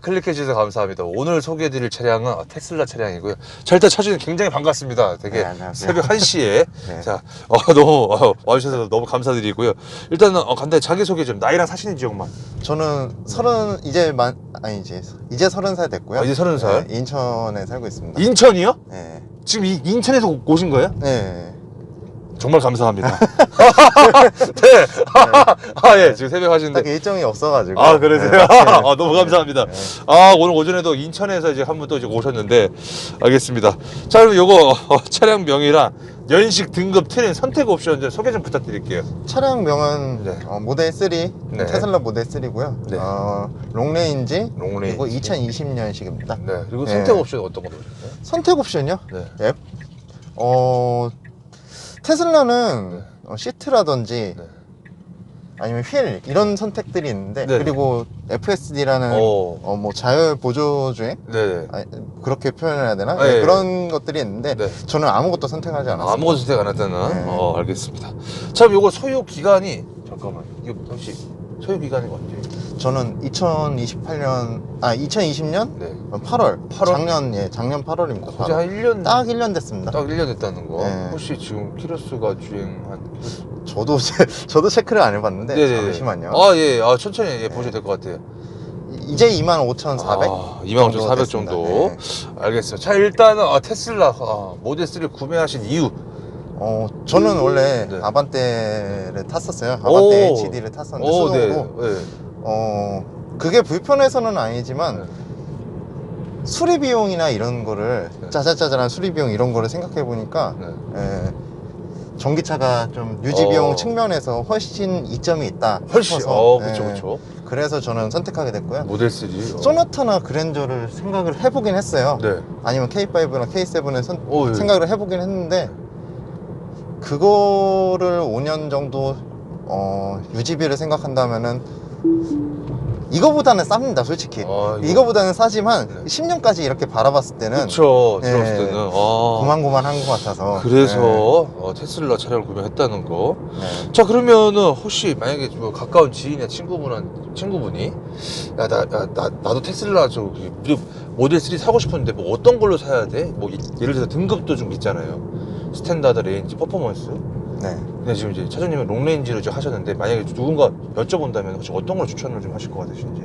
클릭해주셔서 감사합니다. 오늘 소개해드릴 차량은 테슬라 차량이고요. 자, 일단 차주님 굉장히 반갑습니다. 되게 새벽 1시에. 네. 자, 너무, 와주셔서 너무 감사드리고요. 일단은, 간단히 자기소개 좀, 나이랑 사시는 지역만. 저는 이제 30살 됐고요. 이제 30살? 네, 인천에 살고 있습니다. 인천이요? 네. 지금 인천에서 오신 거예요? 네. 정말 감사합니다. 네. 예, 지금 새벽 하시는데. 딱 일정이 없어가지고. 그러세요? 네. 너무 감사합니다. 네. 오늘 오전에도 인천에서 이제 한 분 또 이제 오셨는데, 알겠습니다. 자, 그럼 요거, 차량명이랑 연식, 등급, 트림, 선택 옵션 좀 소개 좀 부탁드릴게요. 차량명은 네. 모델 3, 네. 테슬라 모델 3고요. 네. 롱레인지, 롱레인지. 그리고 2020년식입니다. 네. 그리고 네. 선택 옵션 어떤 거 넣으셨어요? 선택 옵션이요? 네. 테슬라는 시트라든지 네. 아니면 휠 이런 선택들이 있는데, 네. 그리고 FSD라는 뭐 자율 보조 주행, 네. 그렇게 표현을 해야 되나? 네. 그런 것들이 있는데 네. 저는 아무것도 선택하지 않았어요. 아무것도 선택 안 했다는? 네. 알겠습니다. 참, 요거 소요 기간이, 잠깐만. 이거 혹시 소요 기간이 언제? 저는 2020년 네. 8월. 8월? 작년 8월입니다. 이제 한 1년. 딱 1년 됐습니다. 딱 1년 됐다는 거. 네. 혹시 지금 키로수가 주행한. 저도 체크를 안 해봤는데 네네. 잠시만요. 예. 천천히 보셔도 될 것 같아요. 이제 25,400? 25,400 정도. 네. 알겠어요. 자, 일단은 테슬라 모델 3를 구매하신 이유. 저는 원래 네. 아반떼를 탔었어요. 아반떼 오. HD를 탔었는데 수동으로. 네. 그게 불편해서는 아니지만 네. 수리 비용이나 이런 거를 네. 짜잘짜잘한 수리 비용 이런 거를 생각해 보니까 네. 전기차가 좀 유지 비용 측면에서 훨씬 이점이 있다 훨씬. 싶어서 그쵸. 그래서 저는 선택하게 됐고요. 모델 3. 소나타나 그랜저를 생각을 해보긴 했어요. 네. 아니면 K5나 K7을 예. 생각을 해보긴 했는데 그거를 5년 정도 유지비를 생각한다면은 이거보다는 쌉니다, 솔직히. 이거보다는 싸지만 네. 10년까지 이렇게 바라봤을 때는 그쵸. 네. 들었을 때는. 고만고만한 것 같아서. 그래서 테슬라 차량을 구매했다는 거. 네. 자, 그러면은 혹시 만약에 뭐 가까운 지인이나 친구분이 나도 테슬라 모델 3 사고 싶었는데 뭐 어떤 걸로 사야 돼? 뭐 예를 들어서 등급도 좀 있잖아요. 스탠다드, 레인지, 퍼포먼스. 네. 근데 지금 이제 차주님은 롱레인지를 좀 하셨는데 만약에 누군가 여쭤본다면 혹시 어떤 걸 추천을 좀 하실 것 같으신지.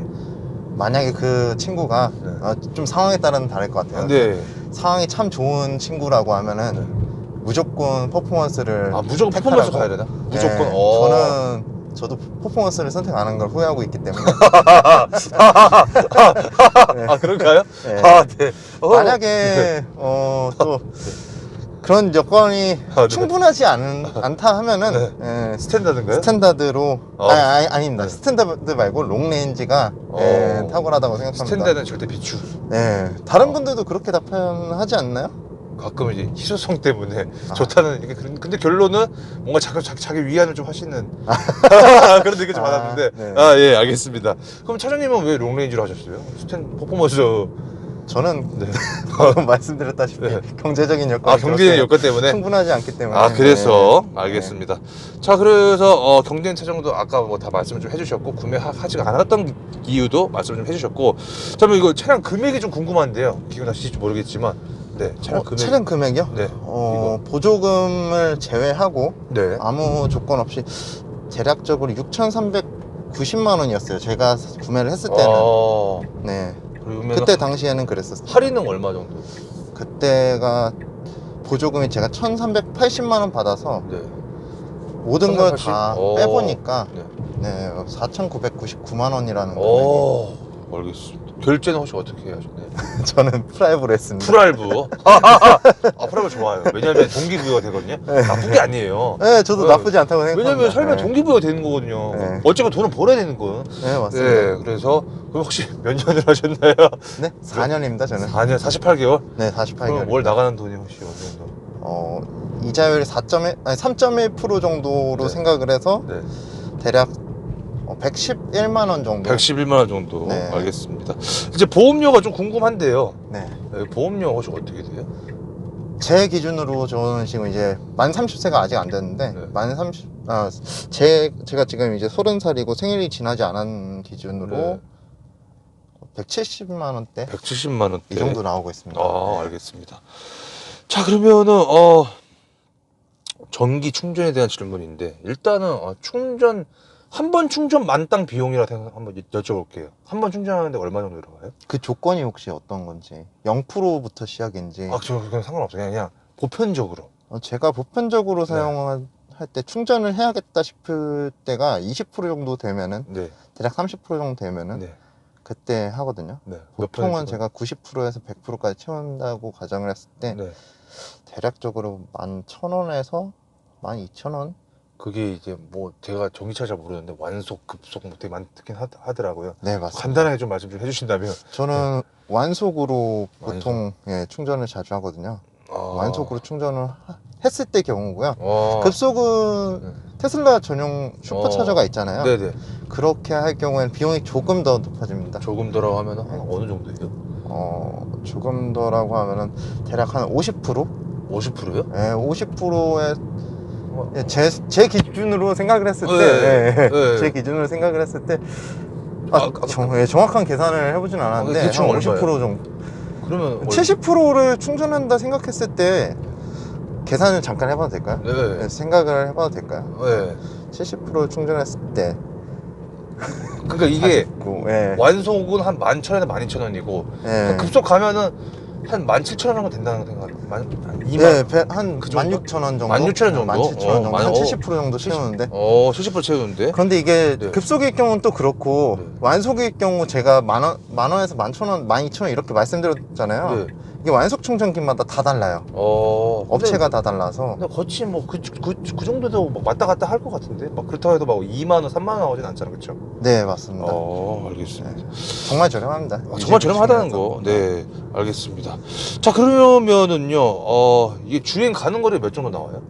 만약에 그 친구가 네. 좀 상황에 따라는 다를 것 같아요. 네. 상황이 참 좋은 친구라고 하면은 네. 무조건 퍼포먼스를 무조건 택하라고. 퍼포먼스 가야 되나? 무조건. 네. 저도 퍼포먼스를 선택 안 한 걸 후회하고 있기 때문에. 네. 그런가요? 네. 네. 만약에 또 그런 여건이 네. 충분하지 않다 하면은 스탠다드인가요? 스탠다드로 아닙니다. 네. 스탠다드 말고 롱레인지가 탁월하다고 생각합니다. 스탠다드는 절대 비추. 네. 다른 분들도 그렇게 답변하지 않나요? 가끔 이제 희소성 때문에 좋다는 이게 근데 결론은 뭔가 자기 위안을 좀 하시는 그런 느낌 좀 받았는데 네. 예, 알겠습니다. 그럼 차장님은 왜 롱레인지로 하셨어요? 퍼포먼스. 저는 네. 방금 말씀드렸다시피 네. 경제적인 여건 경제적 여건 때문에 충분하지 않기 때문에 그래서 네. 알겠습니다. 자, 그래서 경제인 차종도 아까 뭐 다 말씀을 좀 해주셨고 구매하지 않았던 이유도 말씀을 좀 해주셨고, 자, 그럼 이거 차량 금액이 좀 궁금한데요. 기억나실지 모르겠지만 네, 차량 금액. 차량 금액이요? 네. 보조금을 제외하고 네. 아무 조건 없이 대략적으로 6,390만 원이었어요. 제가 구매를 했을 때는. 네. 그러면 그때 당시에는 그랬었어요. 할인은 얼마 정도? 그때가 보조금이 제가 1,380만 원 받아서 네. 모든 걸 1,380? 다 빼보니까 네. 네, 4,999만 원이라는 거예요. 알겠습니다. 결제는 혹시 어떻게 하셨나요? 저는 프라이브로 했습니다. 프랄부. 프랄부 좋아요. 왜냐면 동기부여가 되거든요. 나쁜 게 아니에요. 네, 저도 나쁘지 않다고 생각합니다. 왜냐면 살면 네. 동기부여가 되는 거거든요. 네. 어쨌건 돈을 벌어야 되는 거예요. 네, 맞습니다. 네, 그래서 그럼 혹시 몇 년을 하셨나요? 네, 4년입니다, 저는. 4년, 48개월? 네, 48개월. 그럼 월 나가는 돈이 혹시 어느 정도? 이자율이 3.1% 정도로 네. 생각을 해서 네. 대략 111만 원 정도. 111만 원 정도. 네. 알겠습니다. 이제 보험료가 좀 궁금한데요. 네. 보험료 혹시 어떻게 돼요? 제 기준으로 저는 지금 이제 만 30세가 아직 안 됐는데 네. 제가 지금 이제 30살이고 생일이 지나지 않은 기준으로 네. 170만 원대 170만 원대. 이 정도 나오고 있습니다. 알겠습니다. 자, 그러면은 전기 충전에 대한 질문인데 일단은 충전 한 번 충전 만땅 비용이라 한번 여쭤볼게요. 한 번 충전하는데 얼마 정도 들어가요? 그 조건이 혹시 어떤 건지 0%부터 시작인지. 저 그건 상관없어요. 그냥 보편적으로. 제가 보편적으로 네. 사용할 때 충전을 해야겠다 싶을 때가 20% 정도 되면은 네. 대략 30% 정도 되면은 네. 그때 하거든요. 네. 보통은 제가 90%에서 100%까지 채운다고 가정을 했을 때 네. 대략적으로 11,000원에서 12,000원. 그게 이제 뭐 제가 전기차 잘 모르는데 완속, 급속 뭐 되게 많긴 하더라고요. 네, 맞습니다. 간단하게 좀 말씀 좀 해주신다면. 저는 완속으로 보통 충전을 자주 하거든요. 완속으로 충전을 했을 때 경우고요. 급속은 네. 테슬라 전용 슈퍼차저가 있잖아요. 네네. 그렇게 할 경우에는 비용이 조금 더 높아집니다. 조금 더라고 하면 한 어느 정도예요? 조금 더라고 하면은 대략 한 50%? 50%요? 네, 50%의 제 기준으로 생각을 했을 때, 네. 네. 제 기준으로 생각을 했을 때, 아까 정확한 계산을 해보진 않았는데, 대충 한 50% 얼마예요? 정도. 그러면 70%를 충전한다 생각했을 때, 계산을 잠깐 해봐도 될까요? 네. 생각을 해봐도 될까요? 네. 70% 충전했을 때, 그러니까 이게 49, 예. 완속은 한 11,000원에서 12,000원이고 예. 급속 가면은 한 17,000원 정도 된다는 생각. 2만. 네, 한 그 정도? 16,000원 정도? 16,000원 정도? 17,000원 정도? 한 70% 정도 70. 채우는데. 70% 채우는데. 그런데 이게 네. 급속일 경우는 또 그렇고 네. 완속일 경우 제가 만 원에서 11,000원, 12,000원 이렇게 말씀드렸잖아요. 네. 이게 완속 충전기마다 다 달라요. 업체가 다 달라서. 근데 거치 뭐 그 정도도 막 왔다 갔다 할 것 같은데 막 그렇다고 해도 막 2만 원, 3만 원 나오진 않잖아, 그렇죠? 네, 맞습니다. 알겠습니다. 정말 저렴합니다. 정말 저렴하다는 거. 네, 알겠습니다. 자, 그러면은요, 이게 주행 가는 거리 몇 정도 나와요?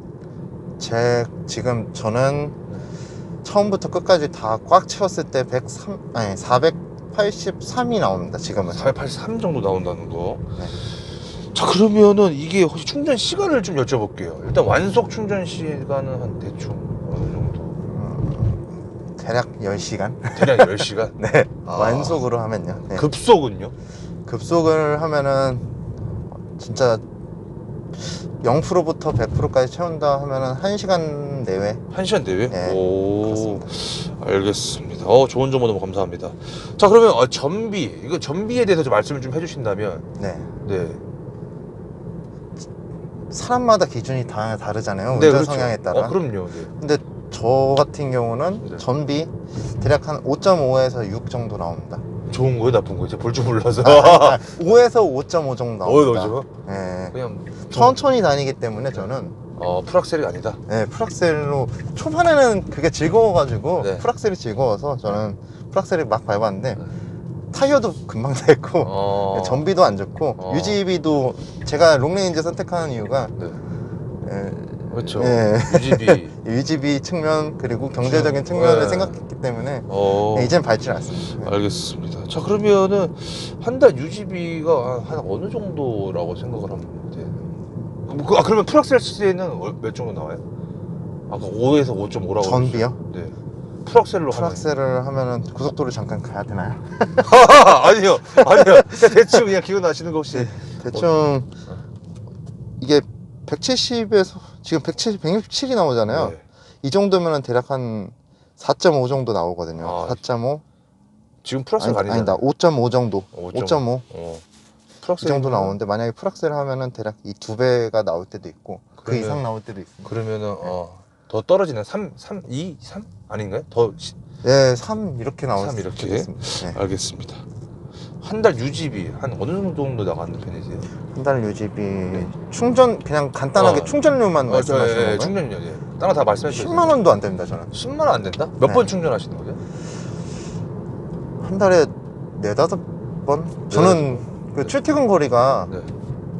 지금 저는 처음부터 끝까지 다 꽉 채웠을 때 483이 나옵니다. 지금은. 483 정도 나온다는 거. 네. 자, 그러면은 이게 혹시 충전 시간을 좀 여쭤볼게요. 일단 완속 충전 시간은 한 대충 어느 정도? 대략 10시간? 대략 10시간? 네. 완속으로 하면요. 네. 급속은요? 급속을 하면은 진짜 0%부터 100%까지 채운다 하면은 1시간 내외. 1시간 내외? 네, 오, 그렇습니다. 알겠습니다. 좋은 정보 너무 감사합니다. 자, 그러면 이거 전비에 대해서 좀 말씀을 좀 해주신다면. 네. 네. 사람마다 기준이 다 다르잖아요. 네, 운전 그렇죠. 성향에 따라. 그럼요. 네. 근데 저 같은 경우는 네. 전비 대략 한 5.5에서 6 정도 나옵니다. 좋은 거예요, 나쁜 거예요? 제가 볼 줄 몰라서. 5에서 5.5 정도 나옵니다. 넣어줘? 네. 그냥 천천히 다니기 때문에 저는 풀악셀이 아니다. 네, 풀악셀로 초반에는 그게 즐거워가지고 네. 풀악셀이 즐거워서 저는 풀악셀을 막 밟았는데 네. 타이어도 금방 닳고 전비도 안 좋고 유지비도 제가 롱레인지 선택하는 이유가 네. 예, 그렇죠. 예. 유지비. 유지비 측면 그리고 경제적인 측면을 네. 생각했기 때문에 이젠 밟지 않습니다. 알겠습니다. 자, 그러면은 한 달 유지비가 한 어느 정도라고 생각을 하면 돼요? 그러면 풀악셀 시에는 몇 정도 나와요? 아까 5에서 5.5라고 전비요? 네. 풀악셀로 풀악셀을 하면은 고속도로 잠깐 가야 되나요? 아니요. 그냥 대충 그냥 기억나시는 거 혹시? 대충 이게 170에서 지금 167이 나오잖아요. 네. 이 정도면은 대략 한 4.5 정도 나오거든요. 아, 4.5? 지금 풀악셀 아니잖아. 아니다. 5.5 정도. 5.5. 어. 이 풀악셀 정도 나오는데 만약에 풀악셀 하면은 대략 이 2배가 나올 때도 있고 그 그러면- 이상 나올 때도 있습니다. 그러면은 더 떨어지는 3, 2, 3 아닌가요? 더 예, 3 이렇게 나올 3 수도 이렇게? 있습니다. 네. 알겠습니다. 한 달 유지비 한 어느 정도 나가는 편이세요? 한 달 유지비 충전 그냥 간단하게 어. 충전료만 말씀하시는 건가요? 충전료. 예. 다른 거 다 말씀해 주세요. 10만 원도 안 됩니다, 저는. 10만 원 안 된다? 몇 네. 번 충전하시는 거죠? 한 달에 4-5번? 저는 그 출퇴근 거리가 네.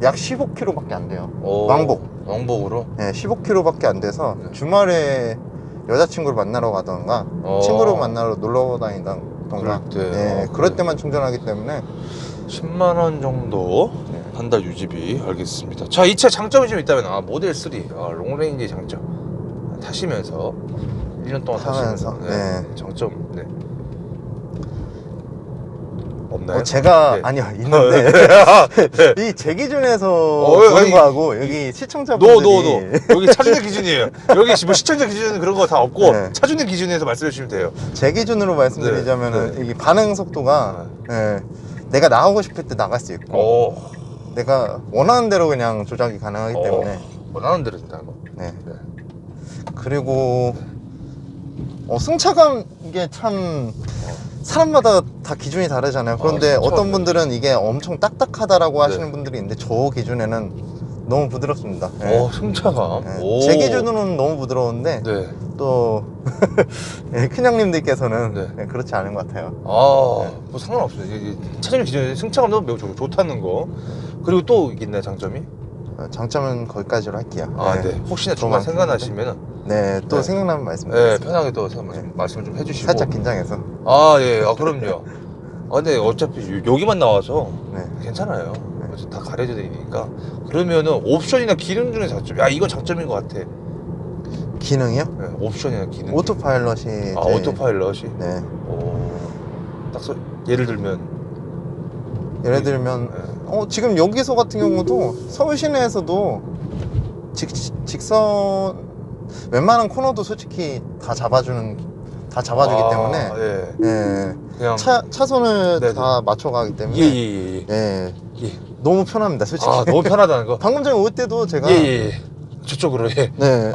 약 15km밖에 안 돼요. 오, 왕복. 왕복으로? 네, 15km밖에 안 돼서 네. 주말에 여자친구를 만나러 가던가 친구를 만나러 놀러 다니던가 그럴 때. 네, 어, 그럴 그래. 때만 충전하기 때문에 10만 원 정도 네. 한 달 유지비. 알겠습니다. 자, 이 차 장점이 좀 있다면 모델 3 롱레인지 장점 타시면서 1년 동안 타면서, 타시면서 네. 장점 없나요? 제가 네. 아니요 있는데 네. 이 제 기준에서 아니, 보는 거하고 여기 시청자분들이 노 여기 차주님 기준이에요. 여기 뭐 시청자 기준은 그런 거 다 없고 네. 차주님 기준에서 말씀해 주시면 돼요. 제 기준으로 말씀드리자면은 네. 이게 반응 속도가 예, 내가 나오고 싶을 때 나갈 수 있고 오, 내가 원하는 대로 그냥 조작이 가능하기 때문에 원하는 대로 된다는 거. 네. 네. 그리고 승차감 이게 참 사람마다 다 기준이 다르잖아요. 그런데 승차감 어떤 분들은 이게 엄청 딱딱하다라고 네. 하시는 분들이 있는데 저 기준에는 너무 부드럽습니다. 네. 승차감. 네. 오. 제 기준으로는 너무 부드러운데 네. 또 네, 큰형님들께서는 네. 네, 그렇지 않은 것 같아요. 뭐 상관없습니다. 차주님 기준에 승차감도 매우 좋다는 거. 그리고 또 있나요, 장점이? 장점은 거기까지로 할게요. 네. 혹시나 더 중간 많긴 생각나시면은 네, 또 네. 생각나면 말씀드리겠습니다. 편하게 또 말씀을 좀 해주시고. 살짝 긴장해서. 예. 그럼요. 근데 어차피 여기만 나와서 네. 괜찮아요. 그래서 다 가려져 되니까. 그러면은 옵션이나 기능 중에 장점. 이건 장점인 것 같아. 기능이요? 네, 옵션이나 기능. 오토파일럿이 오토파일럿이. 네. 예를 들면. 예를 들면 네. 지금 여기서 같은 경우도 서울 시내에서도 직선 웬만한 코너도 솔직히 다 잡아주기 때문에 예. 예, 그냥. 차선을 네네. 다 맞춰가기 때문에 예. 예, 너무 편합니다 솔직히. 너무 편하다는 거. 방금 전에 올 때도 제가 예. 저쪽으로, 예. 네.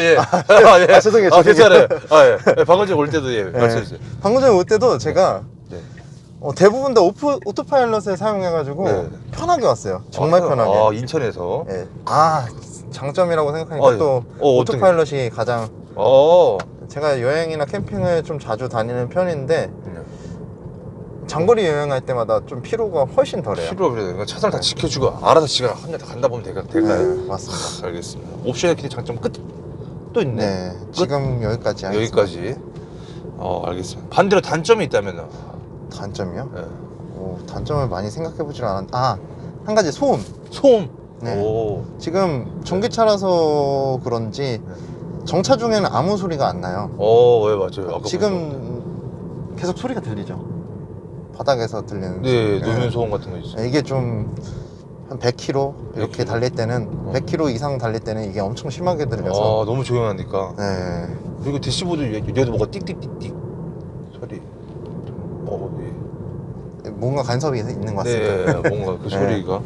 예. 죄송해요. 괜찮아요. 예. 방금 전에 올 때도, 예. 말씀해주세요. 방금 전에 올 때도 제가 네. 대부분 다 오토파일럿을 사용해가지고 네. 편하게 왔어요. 정말 편하게. 인천에서. 예. 장점이라고 생각하니까 예. 또 어떤 오토파일럿이 가장 어. 제가 여행이나 캠핑을 좀 자주 다니는 편인데 네. 장거리 여행할 때마다 좀 피로가 훨씬 덜해요. 그러니까 차선을 다 지켜주고 알아서 지가 혼자 간다 보면 될까요? 네, 맞습니다. 알겠습니다. 옵션의 기능 장점 끝 또 있네. 네, 지금 여기까지 하겠습니다. 여기까지. 알겠습니다. 반대로 단점이 있다면. 단점이요? 네. 단점을 많이 생각해보질 않았는데 한 가지 소음. 소음. 네. 오. 지금 전기차라서 그런지 정차 중에는 아무 소리가 안 나요. 왜 맞아요. 아까 지금 계속 소리가 들리죠. 바닥에서 들리는 네, 소리. 노면 소음 같은 거 있어요. 이게 좀 한 100km 이렇게 100km. 달릴 때는 100km 이상 달릴 때는 이게 엄청 심하게 들려서 너무 조용하니까. 네. 그리고 대시보드 얘도 뭐가 띡띡띡띡 소리. 예. 뭔가 간섭이 있는 것 같습니다. 네, 뭔가 그 네. 소리가.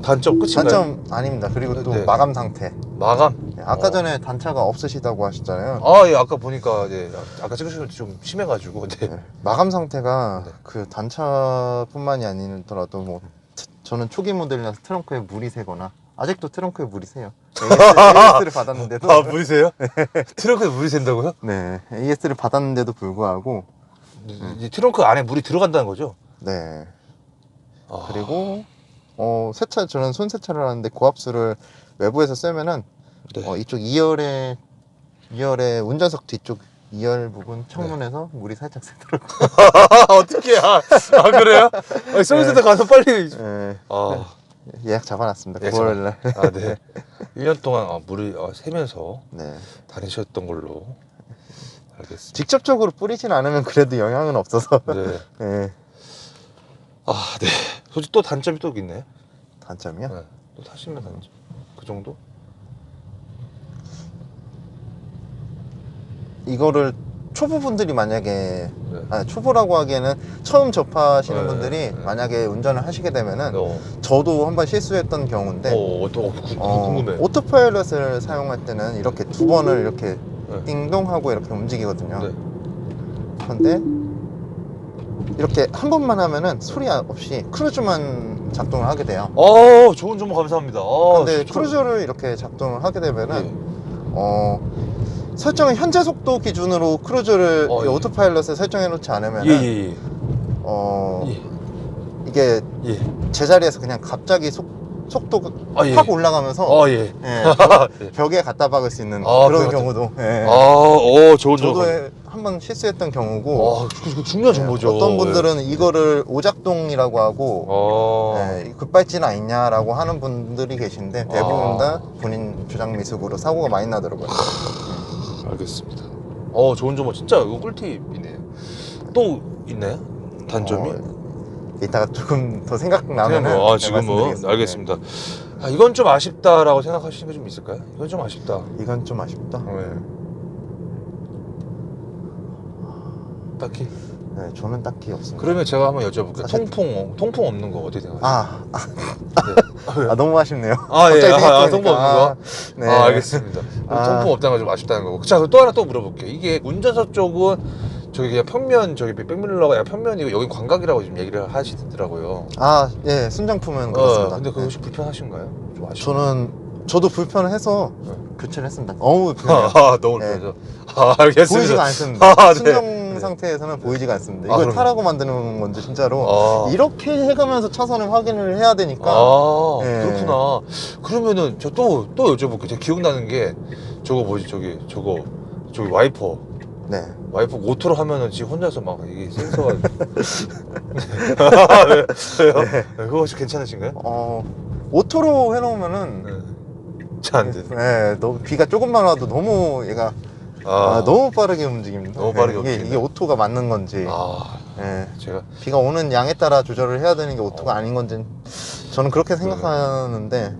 단점 끝인가요? 단점 아닙니다. 그리고 또 네. 마감 상태. 마감. 아까 전에 단차가 없으시다고 하셨잖아요. 예, 아까 보니까 아까 찍으시면 좀 심해가지고. 네. 네. 마감 상태가 네. 그 단차뿐만이 아니더라도 뭐 저는 초기 모델이라서 트렁크에 물이 새거나 아직도 트렁크에 물이 새요. AS를 받았는데도 물이 새요? 트렁크에 물이 샌다고요? 네, AS를 받았는데도 불구하고 이 트렁크 안에 물이 들어간다는 거죠? 네. 아. 그리고 세차 저는 손 세차를 하는데 고압수를 외부에서 쐬면은 네. 이쪽 2열에 운전석 뒤쪽 2열 부분 창문에서 물이 살짝 새더라고요. 어떻게 그래요? 서비스센터 가서 빨리. 네, 아, 예약 잡아놨습니다. 예, 9월날. 네. 1년 동안 물을 새면서 네. 다니셨던 걸로 알겠습니다. 직접적으로 뿌리진 않으면 그래도 영향은 없어서. 네. 네. 네. 솔직히 또 단점이 또 있네. 단점이요? 네. 또 타시면 한 그 정도? 이거를 초보분들이 만약에 네. 초보라고 하기에는 처음 접하시는 네, 분들이 네. 만약에 운전을 하시게 되면은 어. 저도 한번 실수했던 경우인데 또 궁금해. 오토파일럿을 사용할 때는 이렇게 두 번을 이렇게 네. 띵동하고 이렇게 움직이거든요. 네. 그런데 이렇게 한 번만 하면은 소리 없이 크루즈만 작동을 하게 돼요. 좋은 정보 감사합니다. 근데 크루즈를 이렇게 작동을 하게 되면은 예. 설정을 현재 속도 기준으로 크루즈를 예. 오토파일럿에 설정해 놓지 않으면은 예. 이게 예. 제자리에서 그냥 갑자기 속도가 예. 확 올라가면서 예. 벽에 갖다 박을 수 있는 그런 그런 것 경우도 좋은 정보. 저도 한번 실수했던 경우고 그거 중요한 정보죠. 어떤 분들은 이거를 오작동이라고 하고 급발진 아니냐라고 하는 분들이 계신데 대부분 다 본인 주장 미숙으로 사고가 많이 나더라고요. 알겠습니다. 좋은 정보 진짜 이거 꿀팁이네요. 또 있나요? 단점이? 이따가 조금 더 생각나면은 지금은 말씀드리겠습니다. 알겠습니다. 이건 좀 아쉽다라고 생각하시는 게 좀 있을까요? 이건 좀 아쉽다. 이건 좀 아쉽다. 딱히. 네, 저는 딱히 없습니다. 그러면 제가 한번 여쭤볼게요. 사실- 통풍 없는 거 어떻게 생각하세요? 너무 아쉽네요. 예. 갑자기 통풍 없는 거? 네. 알겠습니다. 통풍 없다는 건 좀 아쉽다는 거고. 자, 그럼 또 하나 또 물어볼게요. 이게 운전석 쪽은 저기 그냥 평면, 저기 백밀러가 그냥 평면이고 여기 광각이라고 지금 얘기를 하시더라고요. 예, 순정품은 그렇습니다. 근데 그거 네. 혹시 불편하신가요? 좀 아쉬워요. 저도 불편해서 네. 교체를 했습니다. 너무 불편해요. 너무 네. 불편해서. 알겠습니다. 보이지가 않습니다. 네. 순정 상태에서는 보이지가 않습니다. 이걸 그럼요. 타라고 만드는 건지 진짜로 이렇게 해가면서 차선을 확인을 해야 되니까. 네. 그렇구나. 그러면은 저 또 여쭤볼게요. 제가 기억나는 게 저거 뭐지? 저기 와이퍼. 네. 와이프 오토로 하면은 지금 혼자서 막 이게 센서가 왜요? 네. 그거 혹시 괜찮으신가요? 오토로 해놓으면은 잘 안 돼. 네, 비가 조금만 와도 너무 얘가 너무 빠르게 움직입니다. 너무 빠르게 이게 움직인다. 오토가 맞는 건지 네. 제가 비가 오는 양에 따라 조절을 해야 되는 게 오토가 아닌 건지 저는 그렇게 생각하는데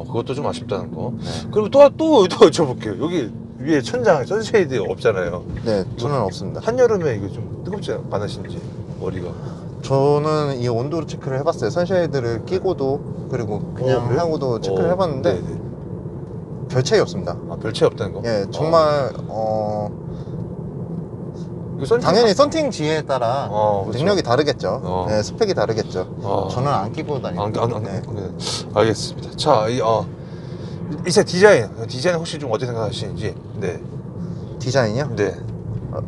그것도 좀 아쉽다는 거. 그럼 또 여쭤볼게요. 여기 위에 천장 선쉐이드 없잖아요. 네, 저는 없습니다. 한여름에 이거 좀 뜨겁지 않으신지 머리가. 저는 이 온도 체크를 해봤어요. 선쉐이드를 끼고도 그리고 그냥 그래요? 하고도 체크를 해봤는데 네네. 별 차이 없습니다. 별 차이 없다는 거? 예, 정말 이거 당연히 썬팅지에 따라 그렇죠. 능력이 다르겠죠. 네, 스펙이 다르겠죠. 저는 안 끼고 다닙니다. 네. 알겠습니다. 자, 이제 디자인 혹시 좀 어떻게 생각하시는지. 네. 디자인이요? 네.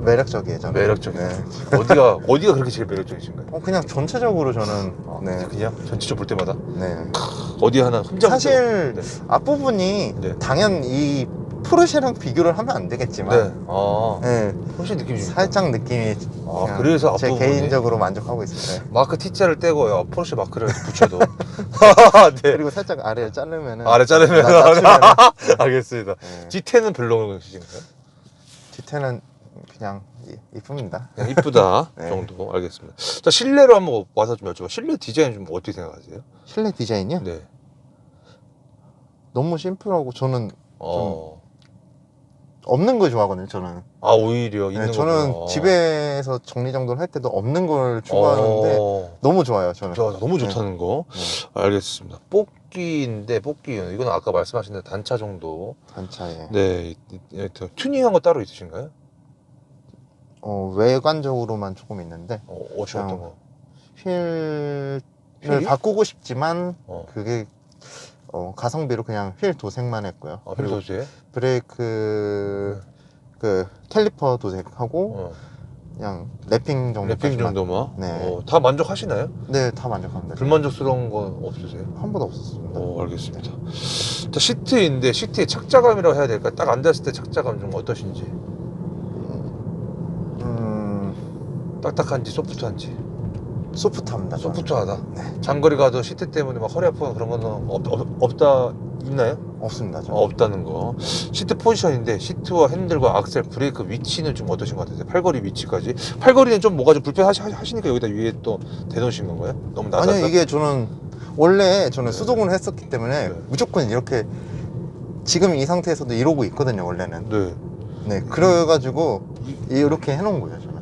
매력적이에요. 저는. 매력적이에요. 네. 어디가 그렇게 제일 매력적이신가요? 그냥 전체적으로 저는 네. 그냥 전체적으로 볼 때마다 네. 어디 하나 흠잡. 사실 네. 앞부분이 네. 당연 이 포르쉐랑 비교를 하면 안 되겠지만 네. 네. 훨씬 느낌이 좀 살짝 느낌이 그래서 제 앞부분이 개인적으로 만족하고 있어요. 마크 T자를 떼고 포르쉐 마크를 붙여도 네. 그리고 살짝 아래를 자르면은 아래 자르면 낮추면은 알겠습니다. 네. G10은 별로신가요? 뒤태는 그냥 이쁩니다. 그냥 이쁘다 네. 정도. 알겠습니다. 자, 실내로 한번 와서 좀 여쭤봐. 실내 디자인 좀 어떻게 생각하세요? 실내 디자인이요? 네. 너무 심플하고 저는 어. 없는 걸 좋아하거든요. 저는. 오히려 있는 네, 거. 저는 집에서 정리정돈을 할 때도 없는 걸 추구하는데 너무 좋아요. 저는. 너무 좋다는 거. 알겠습니다. 뽑기인데 이건 아까 말씀하신 대로 단차 정도. 단차에. 네. 튜닝한 거 따로 있으신가요? 외관적으로만 조금 있는데 어떤 거? 휠을 휠이? 바꾸고 싶지만 그게 가성비로 그냥 휠 도색만 했고요. 휠 그리고 도색? 브레이크 그 캘리퍼 도색하고 그냥 랩핑 정도만? 네. 다 만족하시나요? 네, 다 만족합니다. 불만족스러운 건 없으세요? 한 번도 없었습니다. 알겠습니다. 자, 시트인데 시트의 착자감이라고 해야 될까요? 딱 앉았을 때 착자감 좀 어떠신지? 딱딱한지 소프트한지? 소프트합니다. 저는. 소프트하다. 네. 장거리 가도 시트 때문에 막 허리 아프거나 그런 거는 없다 있나요? 없습니다. 저는. 없다는 거. 시트 포지션인데 시트와 핸들과 악셀, 브레이크 위치는 좀 어떠신 것 같으세요? 팔걸이 위치까지. 팔걸이는 좀 뭐가 좀 불편하시니까 여기다 위에 또 대놓으신 건가요? 너무 낮아서? 아니요, 이게 저는 원래 저는 수동으로 했었기 때문에 네. 무조건 이렇게 지금 이 상태에서도 이러고 있거든요, 원래는. 네. 네, 그래가지고 이렇게 해놓은 거예요, 저는.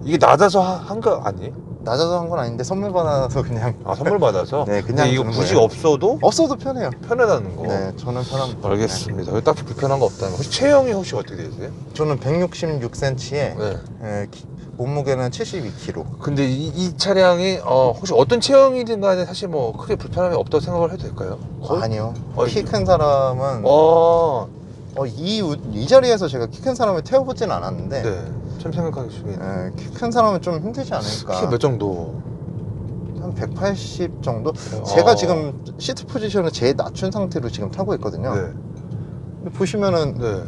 이게 낮아서 한 거 아니에요? 낮아서 한 건 아닌데 선물 받아서 그냥 아, 선물 받아서? 네, 그냥 근데 이거 주는 굳이 거예요. 없어도 없어도 편해요. 편하다는 거. 네, 저는 편합니다. 알겠습니다. 딱히 불편한 거 없다는 거. 혹시 체형이 혹시 어떻게 되세요? 저는 166cm에 네. 몸무게는 72kg. 근데 이 차량이 혹시 어떤 체형이든 간에 사실 뭐 크게 불편함이 없다고 생각을 해도 될까요? 아니요. 어, 키 큰 사람은 이 자리에서 제가 키 큰 사람을 태워보진 않았는데 네. 참 생각하기 중에 키 큰 사람은 좀 힘들지 않을까. 키 몇 정도? 한 180 정도? 아. 제가 지금 시트 포지션을 제일 낮춘 상태로 지금 타고 있거든요. 네. 근데 보시면은 네.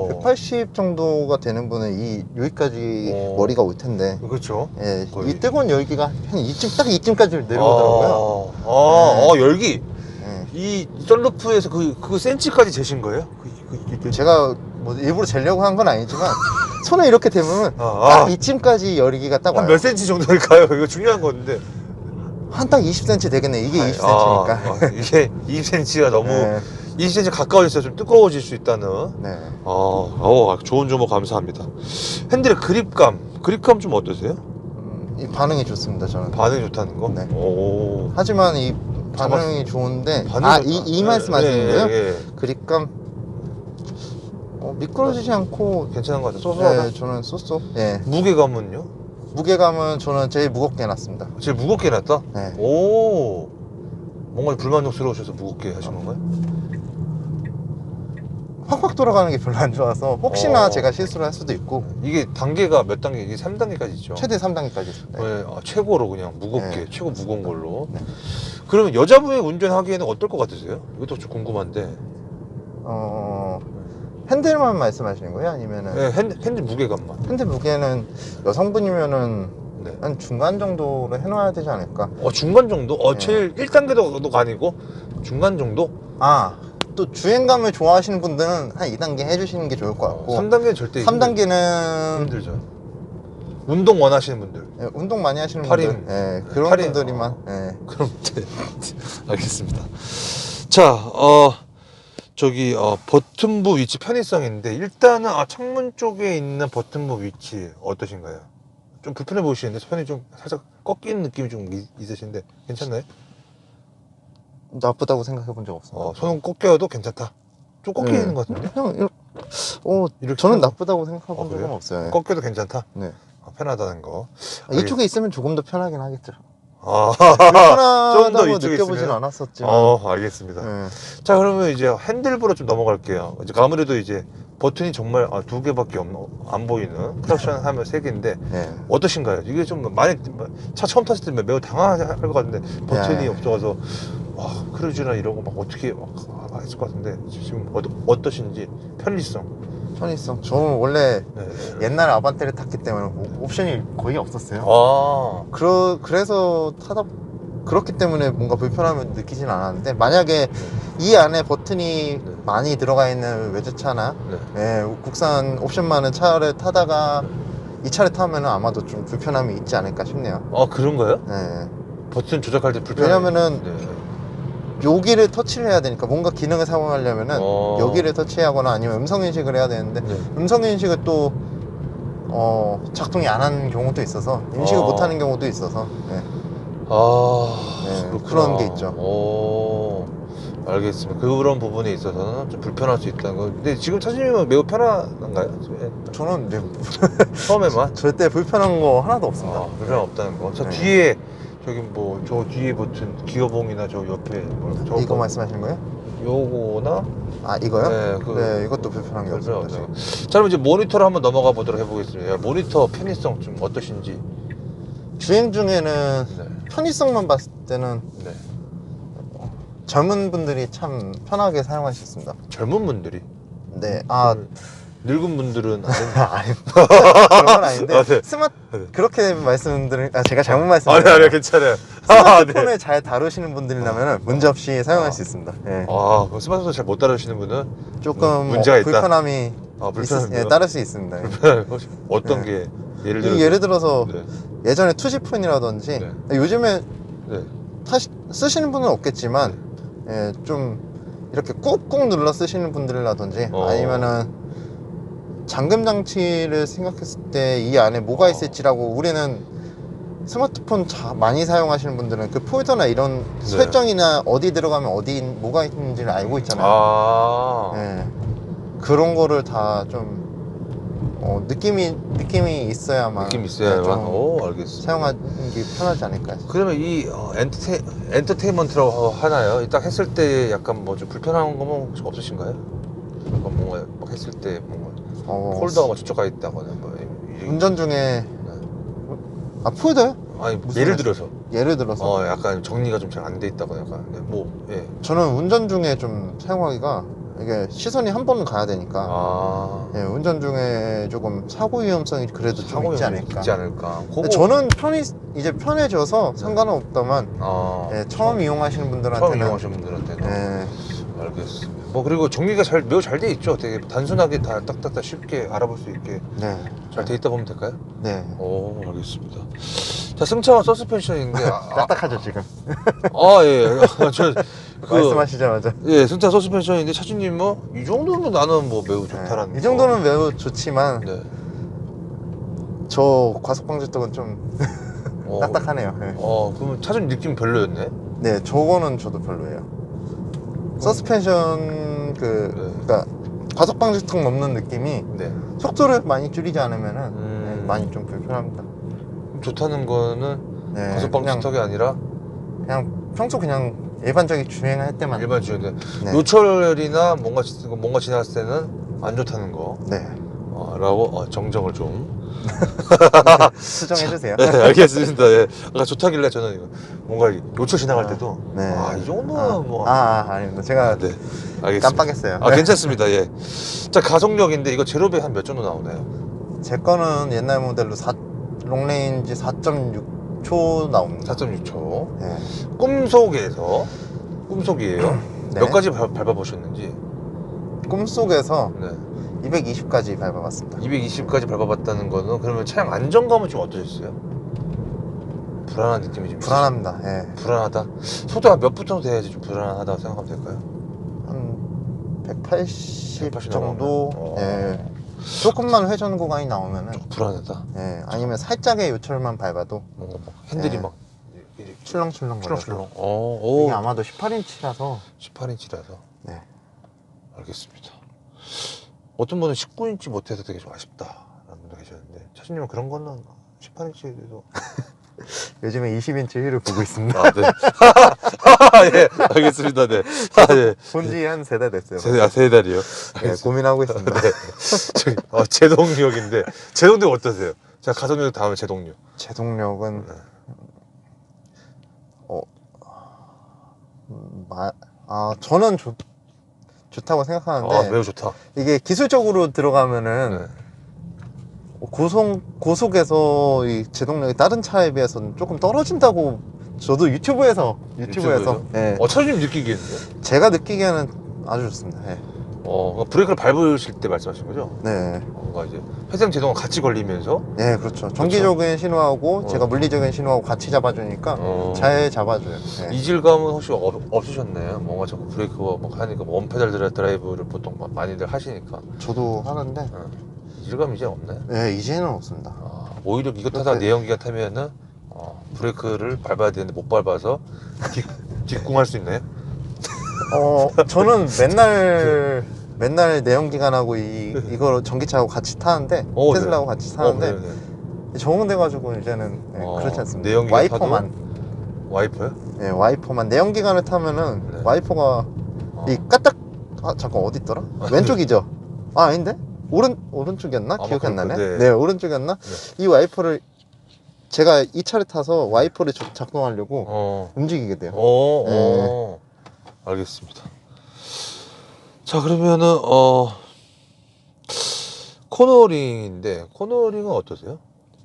180 정도가 되는 분은 여기까지 머리가 올 텐데 그렇죠. 예, 거의. 이 뜨거운 열기가 한 딱 이쯤까지 내려오더라고요. 열기. 예. 이 썬루프에서 그 센치까지 재신 거예요? 제가 뭐 일부러 재려고 한 건 아니지만 손에 이렇게 대면 딱 이쯤까지 열기가 딱 와요. 한 몇 센치 정도일까요? 이거 중요한 건데. 한 딱 20cm 되겠네. 이게 20cm니까. 이게 20cm가 너무 네. 20cm 가까워질수록 좀 뜨거워질 수 있다는. 네. 좋은 정보 감사합니다. 핸들의 그립감 좀 어떠세요? 이 반응이 좋습니다. 저는. 반응이 좋다는 거? 네. 오. 하지만 이 반응이 좋은데 이 말씀 네, 하시는 거예요? 예. 그립감 미끄러지지 않고 괜찮은 것 같아요. 소소하다. 네, 저는 쏘쏘. 예. 무게감은요? 무게감은 저는 제일 무겁게 해놨습니다. 제일 무겁게 해놨다? 네. 오. 뭔가 불만족스러우셔서 무겁게 하신 건가요? 확확 돌아가는 게 별로 안 좋아서 혹시나 제가 실수를 할 수도 있고 이게 단계가 몇 단계? 이게 3단계까지 있죠? 최대 3단계까지 있습니다. 네, 최고로 그냥 무겁게, 네. 최고 무거운 걸로. 네. 그러면 여자분이 운전하기에는 어떨 것 같으세요? 이것도 좀 궁금한데. 핸들만 말씀하시는 거예요? 아니면은 네, 핸들 무게감만. 핸들 무게는 여성분이면은 네. 한 중간 정도로 해놔야 되지 않을까? 중간 정도? 네. 제일 1단계도 아니고 중간 정도? 또 주행감을 좋아하시는 분들은 한 2단계 해주시는 게 좋을 것 같고 3단계는 절대 3단계는 힘들죠. 운동 원하시는 분들. 예, 운동 많이 하시는 팔힘. 분들 그런 팔힘. 분들이만 예. 그럼 알겠습니다. 자, 버튼부 위치 편의성인데 일단은 창문 쪽에 있는 버튼부 위치 어떠신가요? 좀 불편해 보이시는데 손이 좀 살짝 꺾이는 느낌이 좀 있으신데 괜찮나요? 나쁘다고 생각해 본 적 없습니다. 손은 꺾여도 괜찮다. 좀 꺾이는 것 같은데? 그냥 이렇게 저는 하면- 나쁘다고 생각해 본 적은 그래요? 없어요. 꺾여도 괜찮다. 네. 편하다는 거. 이쪽에 있으면 조금 더 편하긴 하겠죠. 좀 더 편하다고 이쪽에 느껴보진 있으면? 않았었지만. 알겠습니다. 네. 자, 그러면 이제 핸들부로 좀 넘어갈게요. 이제 아무래도 이제 버튼이 정말 2개밖에 안 보이는 트랙션 하면 3개인데 네. 어떠신가요? 이게 좀 많이 차 처음 탔을 때 매우 당황할 것 같은데 버튼이 네. 없어서 크루즈나 이런 거 막 어떻게 했을 것 같은데 지금 어떠신지 편리성. 편의성. 저는 원래 네. 옛날 아반떼를 탔기 때문에 옵션이 거의 없었어요. 그래서 그렇기 때문에 뭔가 불편함을 느끼진 않았는데 만약에 이 안에 버튼이 많이 들어가 있는 외제차나 국산 옵션 많은 차를 타다가 이 차를 타면 아마도 좀 불편함이 있지 않을까 싶네요. 그런가요? 네. 버튼 조작할 때 불편해. 왜냐면은 여기를 터치를 해야 되니까 뭔가 기능을 사용하려면은 여기를 터치하거나 아니면 음성인식을 해야 되는데 음성인식을 또 작동이 안 하는 경우도 있어서 인식을 못 하는 경우도 있어서 그런 게 있죠. 알겠습니다. 그런 부분에 있어서는 좀 불편할 수 있다는 거. 근데 지금 차주님은 매우 편안한가요? 저는 처음에만? 절대 불편한 거 하나도 없습니다. 불편 없다는 거. 저 네. 뒤에 저 뒤에 버튼 기어봉이나 저 옆에 이거 말씀하시는 거예요? 요거나 이거요? 네, 이것도 불편한 게 불편 없습니다. 없다는 거. 자, 그럼 이제 모니터를 한번 넘어가 보도록 해보겠습니다. 모니터 편의성 좀 어떠신지. 주행 중에는 네. 편의성만 봤을 때는 네. 젊은 분들이 참 편하게 사용할 수 있습니다. 젊은 분들이. 네. 늙은 분들은 아니, 그런 건 아닌데 네. 그렇게 말씀드린 제가 잘못 말씀드렸어요. 아니 괜찮아요. 스마트폰을 잘 다루시는 분들이라면 문제 없이 사용할 수 있습니다. 네. 그럼 스마트폰 잘 못 다루시는 분은 조금 문제가 있다? 불편함이 불편함이요? 따를 수 있습니다. 어떤 네. 게 예를 들어서 예를 들어서 네. 예전에 투지폰이라든지 네. 요즘에 네. 쓰시는 분은 없겠지만 예, 좀 이렇게 꾹꾹 눌러 쓰시는 분들이라든지 아니면은 잠금 장치를 생각했을 때 이 안에 뭐가 있을지라고 우리는 스마트폰 많이 사용하시는 분들은 그 폴더나 이런 네. 설정이나 어디 들어가면 어디 뭐가 있는지를 알고 있잖아요. 아. 예, 그런 거를 다 좀 느낌이 있어야만 느낌 있어야만. 좀 오, 알겠습니다. 사용하기 편하지 않을까 해서. 그러면 이 엔터테인먼트라고 하나요? 딱 했을 때 약간 뭐 좀 불편한 거면 혹시 없으신가요? 약간 뭔가 막 했을 때 뭔가 폴더가 막 저쪽 가 있다거나 뭐 운전 중에 폴더요? 아니 무슨 예를 말씀? 들어서 예를 들어서 약간 정리가 좀 잘 안 돼 있다거나 약간 예. 저는 운전 중에 좀 사용하기가 이게 시선이 한 번은 가야 되니까 예, 운전 중에 조금 사고 위험성이 그래도 좀 있지 않을까. 있지 않을까. 근데 저는 이제 편해져서 상관은 없다만 예, 처음 이용하시는 처음 분들한테는 이용하시는 분들한테는 예, 알겠습니다. 뭐 그리고 정리가 매우 잘 돼 있죠. 되게 단순하게 다 딱딱딱 쉽게 알아볼 수 있게 네, 잘 돼 있다 보면 될까요? 네. 오, 알겠습니다. 자, 승차와 서스펜션인데 딱딱하죠 지금. 예. 말씀하시자마자. 예, 승차 서스펜션인데 차주님 뭐 이 정도면 나는 뭐 매우 좋다라는 이 정도는 매우 좋지만 네. 저 과속방지턱은 좀 딱딱하네요. 예. 그러면 차주님 느낌 별로였네. 네, 저거는 저도 별로예요. 서스펜션 그러니까 과속방지턱 넘는 느낌이 네. 속도를 많이 줄이지 않으면은 네, 많이 좀 불편합니다. 좋다는 거는 네, 과속방지턱이 아니라 그냥 평소 그냥 일반적인 주행할 때만. 일반 주행대 네. 요철이나 뭔가 지나갔을 때는 안 좋다는 거. 네. 라고 정정을 좀 수정해 주세요. 네, 알겠습니다. 예. 아까 좋다길래 저는 이거 뭔가 요철 지나갈 때도 네. 이 정도는 뭐 아닙니다. 제가 네. 알겠습니다. 깜빡했어요. 괜찮습니다. 예. 자, 가속력인데 이거 제로백 한 몇 정도 나오나요? 제 거는 옛날 모델로 롱레인지 4.6초 나옵니다. 4.6초. 네. 꿈속이에요. 네. 몇 가지 밟아보셨는지. 꿈속에서 네. 220까지 밟아봤습니다. 220까지 밟아봤다는 거는 그러면 차량 안정감은 좀 어떠셨어요? 불안한 느낌이 좀 불안합니다. 예. 불안하다. 속도가 몇 분 정도 돼야지 좀 불안하다고 생각하면 될까요? 한 180, 180 정도. 나오면? 예. 조금만 회전 구간이 나오면은 불안하다. 예. 아니면 살짝의 요철만 밟아도 뭔가 막 핸들이 네. 막 출렁출렁 거려서. 출렁출렁. 이게 아마도 18인치라서 18인치라서. 네. 알겠습니다. 어떤 분은 19인치 못해서 되게 좀 아쉽다라는 분도 계셨는데 차주님은 그런 거는 18인치도 요즘에 20인치 휠을 보고 있습니다. 네. 예, 알겠습니다. 네. 예. 본지 한 3달 됐어요. 세 달이요. 네, 고민하고 있습니다. 저기, 제동력인데 제동력 어떠세요? 자, 가속력 다음에 제동력. 제동력은 네. 저는 좋다고 생각하는데 매우 좋다. 이게 기술적으로 들어가면은 네. 고속에서 이 제동력이 다른 차에 비해서는 조금 떨어진다고 저도 유튜브에서 예. 차주님 느끼기에는요? 제가 느끼기에는 아주 좋습니다. 예. 그러니까 브레이크를 밟으실 때 말씀하신 거죠? 네. 뭔가 이제 회생 제동과 같이 걸리면서 네, 그렇죠. 정기적인 신호하고 제가 물리적인 신호하고 같이 잡아주니까 잘 잡아줘요. 네. 이질감은 혹시 없으셨나요? 뭔가 자꾸 브레이크가 막 하니까 뭐 원페달 드라이브를 보통 많이들 하시니까 저도 하는데 이질감 이제 없나요? 네, 이제는 없습니다. 오히려 이거 타다 내연기관 타면은 브레이크를 밟아야 되는데 못 밟아서 뒷궁할 수 있나요? 저는 맨날 내연기관하고 이거 전기차하고 같이 타는데 테슬라하고 네. 같이 타는데 네네. 적응돼가지고 이제는 그렇지 않습니다. 내연기관 와이퍼만 와이퍼요? 네, 와이퍼만 내연기관을 타면은 네. 와이퍼가 이 까딱 잠깐 어디 있더라? 왼쪽이죠? 아닌데? 오른쪽이었나? 기억이 안 나네. 네, 오른쪽이었나? 네. 이 와이퍼를 제가 이 차를 타서 와이퍼를 작동하려고 움직이게 돼요. 네. 알겠습니다. 자, 그러면은 코너링인데 코너링은 어떠세요?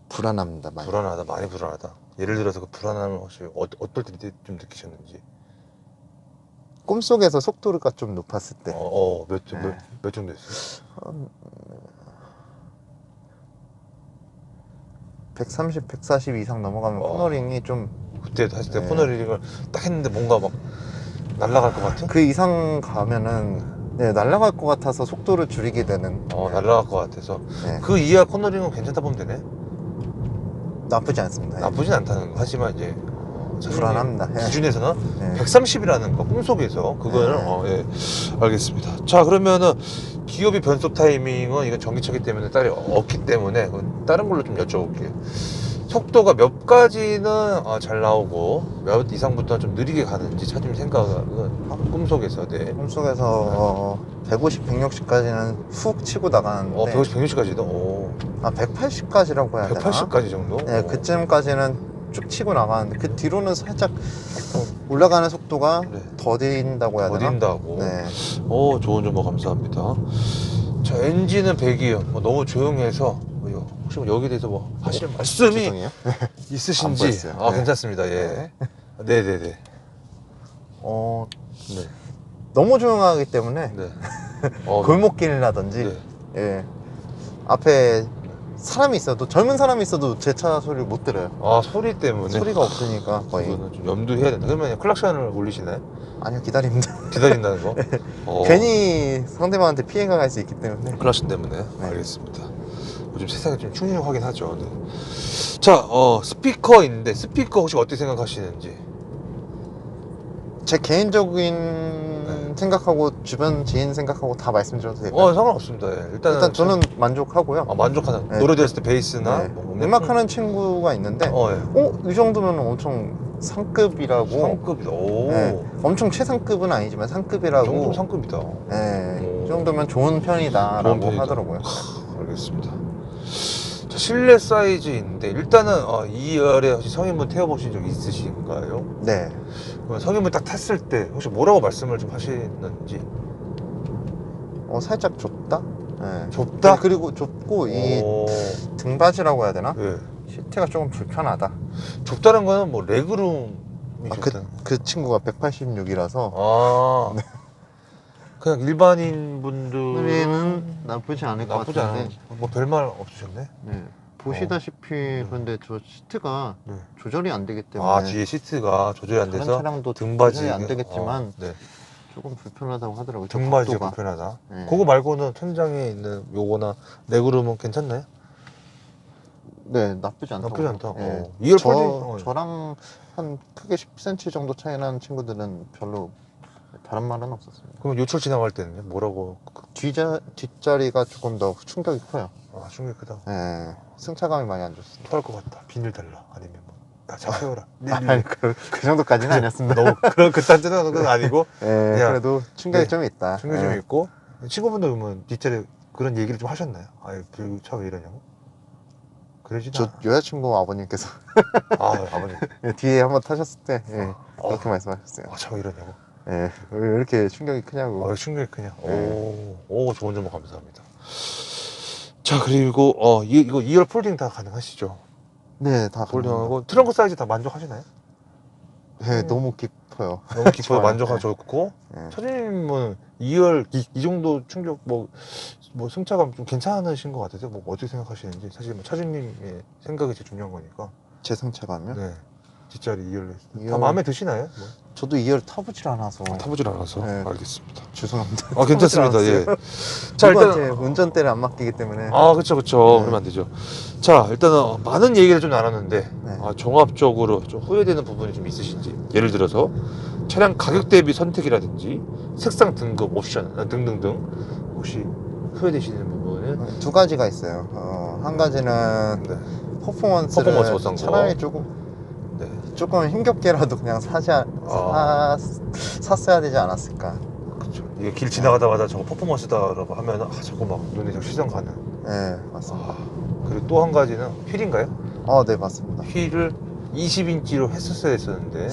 불안합니다. 많이. 많이 불안하다. 예를 들어서 그 불안함을 혹시 어떨 때 좀 느끼셨는지? 꿈속에서 속도가 좀 높았을 때. 몇 정도 됐어요? 130, 140 이상 넘어가면 코너링이 좀 그때 했을 때 네. 코너링을 딱 했는데 뭔가 막 날아갈 것 같은? 그 이상 가면은 네, 날아갈 것 같아서 속도를 줄이게 되는. 네. 날아갈 것 같아서. 네. 그 이하 코너링은 괜찮다 보면 되네. 나쁘지 않습니다. 네. 나쁘진 않다는 거. 하지만 이제 불안합니다. 네. 기준에서는 네. 130이라는 거 꿈속에서 그거는 네. 예, 알겠습니다. 자, 그러면은 기업이 변속 타이밍은 이건 전기차기 때문에 딸이 없기 때문에 다른 걸로 좀 여쭤볼게요. 속도가 몇 가지는 잘 나오고 몇 이상부터 좀 느리게 가는지 차주님 생각은 꿈속에서. 네. 꿈속에서 150, 160까지는 훅 치고 나가는데 150, 160까지도. 오. 180까지라고 해야 되나? 180까지 정도? 네, 오. 그쯤까지는 쭉 치고 나가는데 그 뒤로는 살짝 올라가는 속도가 네. 더딘다고 해야 되나? 더딘다고. 네. 좋은 정보 감사합니다. 자, 엔진은 100이요. 너무 조용해서 혹시 여기에 대해서 하실 말씀이 죄송해요. 안 있으신지. 보였어요. 네. 괜찮습니다. 예. 네네네. 어, 네. 너무 조용하기 때문에 네. 골목길이라든지 네. 예. 앞에 사람이 있어도 젊은 사람이 있어도 제 차 소리를 못 들어요. 소리 때문에 소리가 없으니까 거의. 그거는 좀 염두해야 된다. 그러면 클락션을 울리시나요? 아니요, 기다립니다. 기다린다는 거? 괜히 상대방한테 피해가 갈 수 있기 때문에. 클락션 때문에. 네. 알겠습니다. 요즘 세상이 좀 흉흉하긴 하죠. 네. 자, 스피커인데 스피커 혹시 어떻게 생각하시는지? 제 개인적인 생각하고 주변 지인 생각하고 다 말씀드려도 될까요? 상관없습니다. 예. 일단 저는 만족하고요. 만족하는. 네. 노래 들었을 때 베이스나 네. 뭐 음악하는 친구가 있는데 예. 이 정도면 엄청 상급이라고. 상급이다. 오. 네. 엄청 최상급은 아니지만 이 상급이라고. 정도면 상급이다. 네. 이 정도면 좋은 편이다라고 좋은 편이다. 하더라고요. 알겠습니다. 자, 실내 사이즈인데 일단은 2열에 혹시 성인분 태워보신 적 있으신가요? 네. 그럼 성인분 딱 탔을 때 혹시 뭐라고 말씀을 좀 하시는지? 살짝 좁다? 네. 좁다? 네, 그리고 좁고 이 오. 등받이라고 해야 되나? 예. 시트가 조금 불편하다. 좁다는 거는 뭐 레그룸이 좁다는 그 친구가 186이라서 네. 그냥 일반인 분들은 우리는 나쁘지 않을 것 나쁘지 같은데. 않은 뭐 별말 없으셨네? 네. 보시다시피 그런데 저 시트가 네. 조절이 안 되기 때문에 뒤에 시트가 조절이 안 다른 돼서 차량도 등받이 조절이 안 되겠지만 네. 조금 불편하다고 하더라고요. 저 등받이가 각도가. 불편하다. 네. 그거 말고는 천장에 있는 요거나 레그룸은 괜찮나요? 네, 나쁘지 않다고. 나쁘지 않다. 네. 2열 폴딩. 저랑 한 크게 10cm 정도 차이 나는 친구들은 별로 다른 말은 없었습니다. 그럼 요철 지나갈 때는 뭐라고? 뒷자리가 조금 더 충격이 커요. 충격이 크다. 네, 승차감이 많이 안 좋습니다. 토할 것 같다. 비닐 달라. 아니면 뭐. 차 세워라. 아니, 그 정도까지는 아니었습니다. 너무 그딴 데는 건 아니고. 네, 그냥, 그래도 충격이 네, 좀 있다. 충격이 좀 네. 있고. 친구분들 그러면 뒷자리 그런 얘기를 좀 하셨나요? 그 차 왜 이러냐고? 그러지도 저 않아. 여자친구 아버님께서 아버님. 뒤에 한번 타셨을 때 그렇게 말씀하셨어요. 차 왜 이러냐고? 왜 이렇게 충격이 크냐고. 충격이 크냐? 네. 오, 좋은 정보 감사합니다. 자, 그리고 이거 2열 폴딩 다 가능하시죠? 네, 다 폴딩하고 트렁크 사이즈 다 만족하시나요? 네, 너무 깊어요. 너무 깊어요. 좋아요. 만족하셨고 네. 차주님은 2열 이 정도 충격 뭐 승차감 좀 괜찮으신 것 같으세요? 뭐 어떻게 생각하시는지. 사실 뭐 차주님의 생각이 제일 중요한 거니까. 제 승차감요? 네. 뒷자리 2열로 다 2열. 마음에 드시나요? 뭐? 저도 2열 타보질 않아서. 타보질 않아서. 네. 알겠습니다. 죄송합니다. 괜찮습니다. 예. 자, 자, 일단 일단 운전대를 안 맡기기 때문에. 그쵸. 네. 그러면 안 되죠. 자, 일단은 많은 얘기를 좀 나눴는데, 네. 종합적으로 좀 후회되는 부분이 좀 있으신지. 예를 들어서, 차량 가격 대비 선택이라든지, 색상 등급, 옵션 등등등, 혹시 후회되시는 부분은? 두 가지가 있어요. 한 가지는 네. 퍼포먼스를 퍼포먼스 못산 거. 차라리 네. 조금 힘겹게라도 그냥 샀어야 되지 않았을까. 그쵸. 이게 길 지나가다마다 저거 퍼포먼스다라고 하면, 저거 막 눈에 좀 시선 가는. 네, 맞습니다. 그리고 또 한 가지는 휠인가요? 네, 맞습니다. 휠을 20인치로 했었어야 했었는데, 예.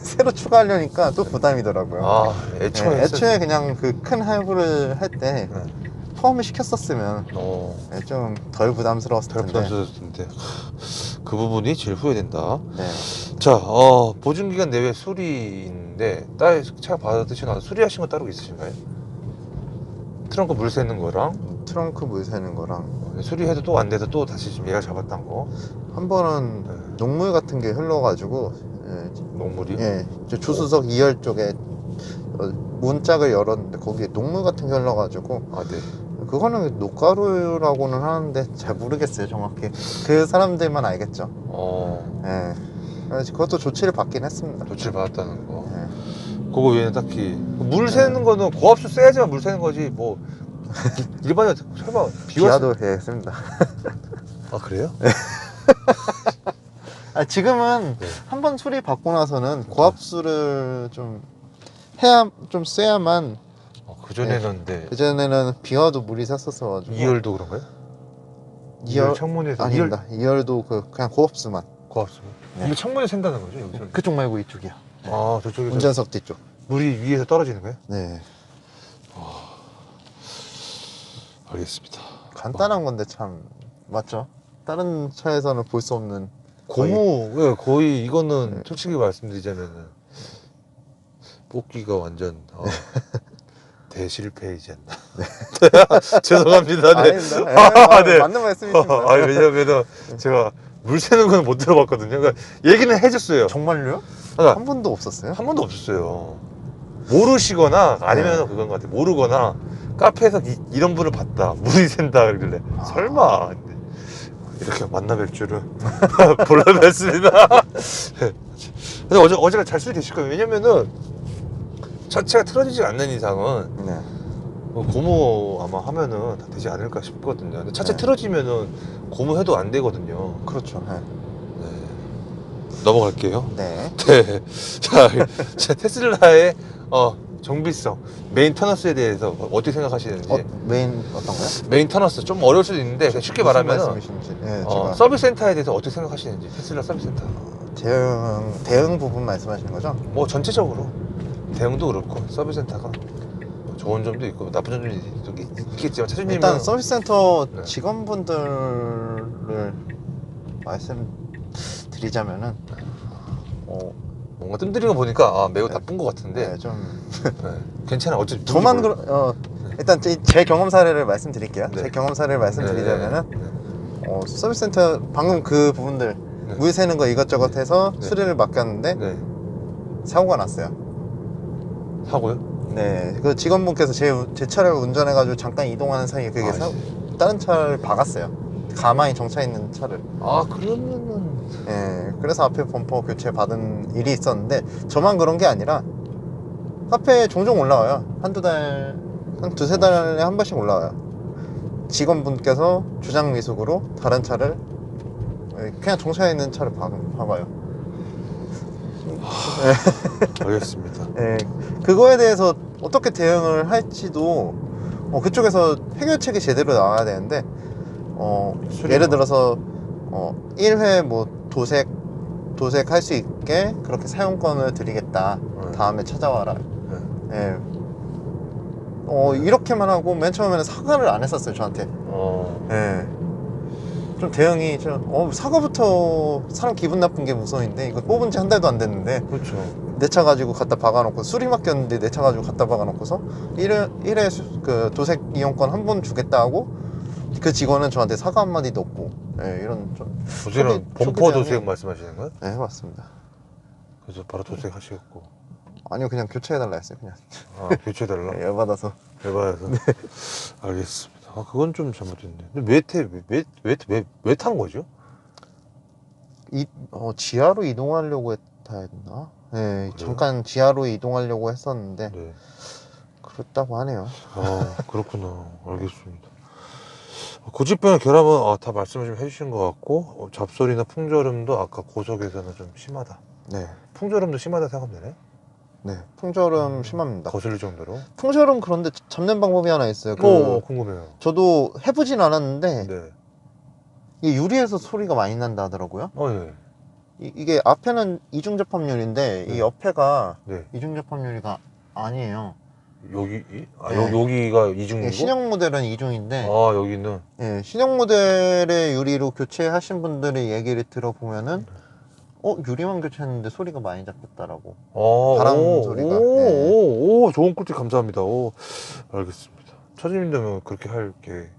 새로 추가하려니까 또 부담이더라고요. 애초에 네, 애초에 그냥 그 큰 할부를 할 때 네. 처음에 시켰었으면 좀 덜 부담스러웠을 덜 텐데. 부담스러웠을 텐데 그 부분이 제일 후회된다. 네. 자, 보증기간 내외 수리인데 딸 차 받으시고 나서 수리하신 거 따로 있으신가요? 트렁크 물 새는 거랑 트렁크 물 새는 거랑 수리해도 또 안 돼서 또 다시 좀 얘가 잡았던 거. 한 번은 네. 녹물 같은 게 흘러가지고 녹물이. 예, 저 주수석 2열 쪽에 문짝을 열었는데 거기에 녹물 같은 게 흘러가지고 아, 네. 그거는 녹가루라고는 하는데 잘 모르겠어요 정확히. 그 사람들만 알겠죠. 예. 그래서 그것도 조치를 받긴 했습니다. 조치를 받았다는 거. 예. 그거 외에는 딱히 물 새는 거는 고압수 써야지만 물 새는 거지 뭐 일반적으로 설마 비와도 했습니다. 아, 그래요? 아, 지금은 네. 한 번 수리 받고 나서는 고압수를 좀 해야 좀 쐬야만. 그 전에는 네. 그 전에는 비와도 물이 샜었어가지고. 2열도 그런가요? 2열 창문에서 아닙니다. 2열도 그냥 고압수만. 고압수. 네. 근데 창문에 샌다는 거죠 여기서? 그쪽 말고 이쪽이요. 아, 저쪽에서 운전석 뒤쪽. 물이 위에서 떨어지는 거예요? 네. 알겠습니다. 간단한 건데 참 맞죠? 다른 차에서는 볼 수 없는 고무 예, 거의 이거는 네. 솔직히 말씀드리자면은 뽑기가 완전 대실패이지 않나. 죄송합니다. 네. 아닙니다. 네. 맞는 말씀이십니다. 아, 왜냐면은 제가 물 새는 건 못 들어봤거든요. 그러니까 얘기는 해줬어요. 정말요? 그러니까 한 번도 없었어요? 한 번도 없었어요. 모르시거나 아니면 네. 그건 것 같아요. 모르거나 카페에서 이런 분을 봤다. 물이 샌다 그러길래 설마 근데 이렇게 만나 뵐 줄은 몰라 뵀습니다. 근데 어제가 잘 수리되실 거예요. 왜냐면은 자체가 틀어지지 않는 이상은 네. 뭐 고무 아마 하면은 다 되지 않을까 싶거든요. 근데 차체 네. 틀어지면은 고무 해도 안 되거든요. 그렇죠. 네. 네. 넘어갈게요. 네. 네. 자, 테슬라의 정비성, 메인터너스에 대해서 어떻게 생각하시는지. 메인 어떤 거요? 메인터너스 좀 어려울 수도 있는데 그냥 쉽게 무슨 말하면 말씀이신지. 네, 제가 서비스 센터에 대해서 어떻게 생각하시는지. 테슬라 서비스 센터. 대응 부분 말씀하시는 거죠? 뭐 전체적으로 대응도 그렇고 서비스 센터가 뭐 좋은 점도 있고 나쁜 점도 있겠지만 차주님은 일단 서비스 센터 네. 직원분들을 말씀드리자면은 뭔가 뜸들이는 거 보니까 매우 나쁜 것 같은데 네, 좀 네. 괜찮아. 어차피 저만 누군지 일단 제 경험 사례를 말씀드릴게요. 네. 제 경험 사례를 말씀드리자면은 네. 서비스 센터 방금 그 부분들 네. 물 새는 거 이것저것 해서 네. 수리를 맡겼는데 네. 사고가 났어요. 사고요? 네, 그 직원분께서 제 차를 운전해가지고 잠깐 이동하는 사이에 그게 다른 차를 박았어요. 가만히 정차 있는 차를. 아, 그러면은 예, 그래서 앞에 범퍼 교체 받은 일이 있었는데 저만 그런 게 아니라 카페에 종종 올라와요. 한 두세 달에 한 번씩 올라와요. 직원분께서 주장 미숙으로 다른 차를 그냥 정차해 있는 차를 박아요. 알겠습니다. 예, 그거에 대해서 어떻게 대응을 할지도 그쪽에서 해결책이 제대로 나와야 되는데 예를 들어서 1회 뭐 도색할 수 있게 그렇게 사용권을 드리겠다. 다음에 찾아와라. 예. 이렇게만 하고 맨 처음에는 사과를 안 했었어요 저한테. 예. 좀 대응이 사과부터 사람 기분 나쁜 게 무서운데 이거 뽑은 지 한 달도 안 됐는데 그렇죠. 내 차 가지고 갖다 박아놓고 수리 맡겼는데 내 차 가지고 갖다 박아놓고서 1회 그 도색 이용권 한 번 주겠다 하고 그 직원은 저한테 사과 한마디도 없고 이런 좀 도색은 범퍼 도색 말씀하시는 거예요? 네 맞습니다. 그래서 바로 도색하시겠고. 아니요 그냥 교체해달라 했어요 그냥. 아, 교체해달라? 열받아서. 열받아서. 네. 알겠습니다. 아, 그건 좀 잘못됐네. 근데 왜 탄 거죠? 지하로 이동하려고 했나? 네, 잠깐 지하로 이동하려고 했었는데 네. 그렇다고 하네요. 아, 그렇구나. 알겠습니다. 고집병의 결함은 다 말씀을 좀 해주신 것 같고 잡소리나 풍절음도 아까 고속에서는 좀 심하다. 네, 풍절음도 심하다 생각하면 되네? 네, 풍절음 심합니다. 거슬릴 정도로? 풍절음 그런데 잡는 방법이 하나 있어요. 궁금해요. 저도 해보진 않았는데 네. 이게 유리에서 소리가 많이 난다 하더라고요. 네. 이게 앞에는 이중 접합률인데 네. 이 옆에가 네. 이중 접합률이가 아니에요. 여기가 이중이고? 신형 모델은 이중인데 여기는? 신형 모델의 유리로 교체하신 분들의 얘기를 들어보면은 유리만 교체했는데 소리가 많이 잡혔다라고. 바람 소리가. 좋은 꿀팁 감사합니다. 알겠습니다. 차주님도 그렇게 할 게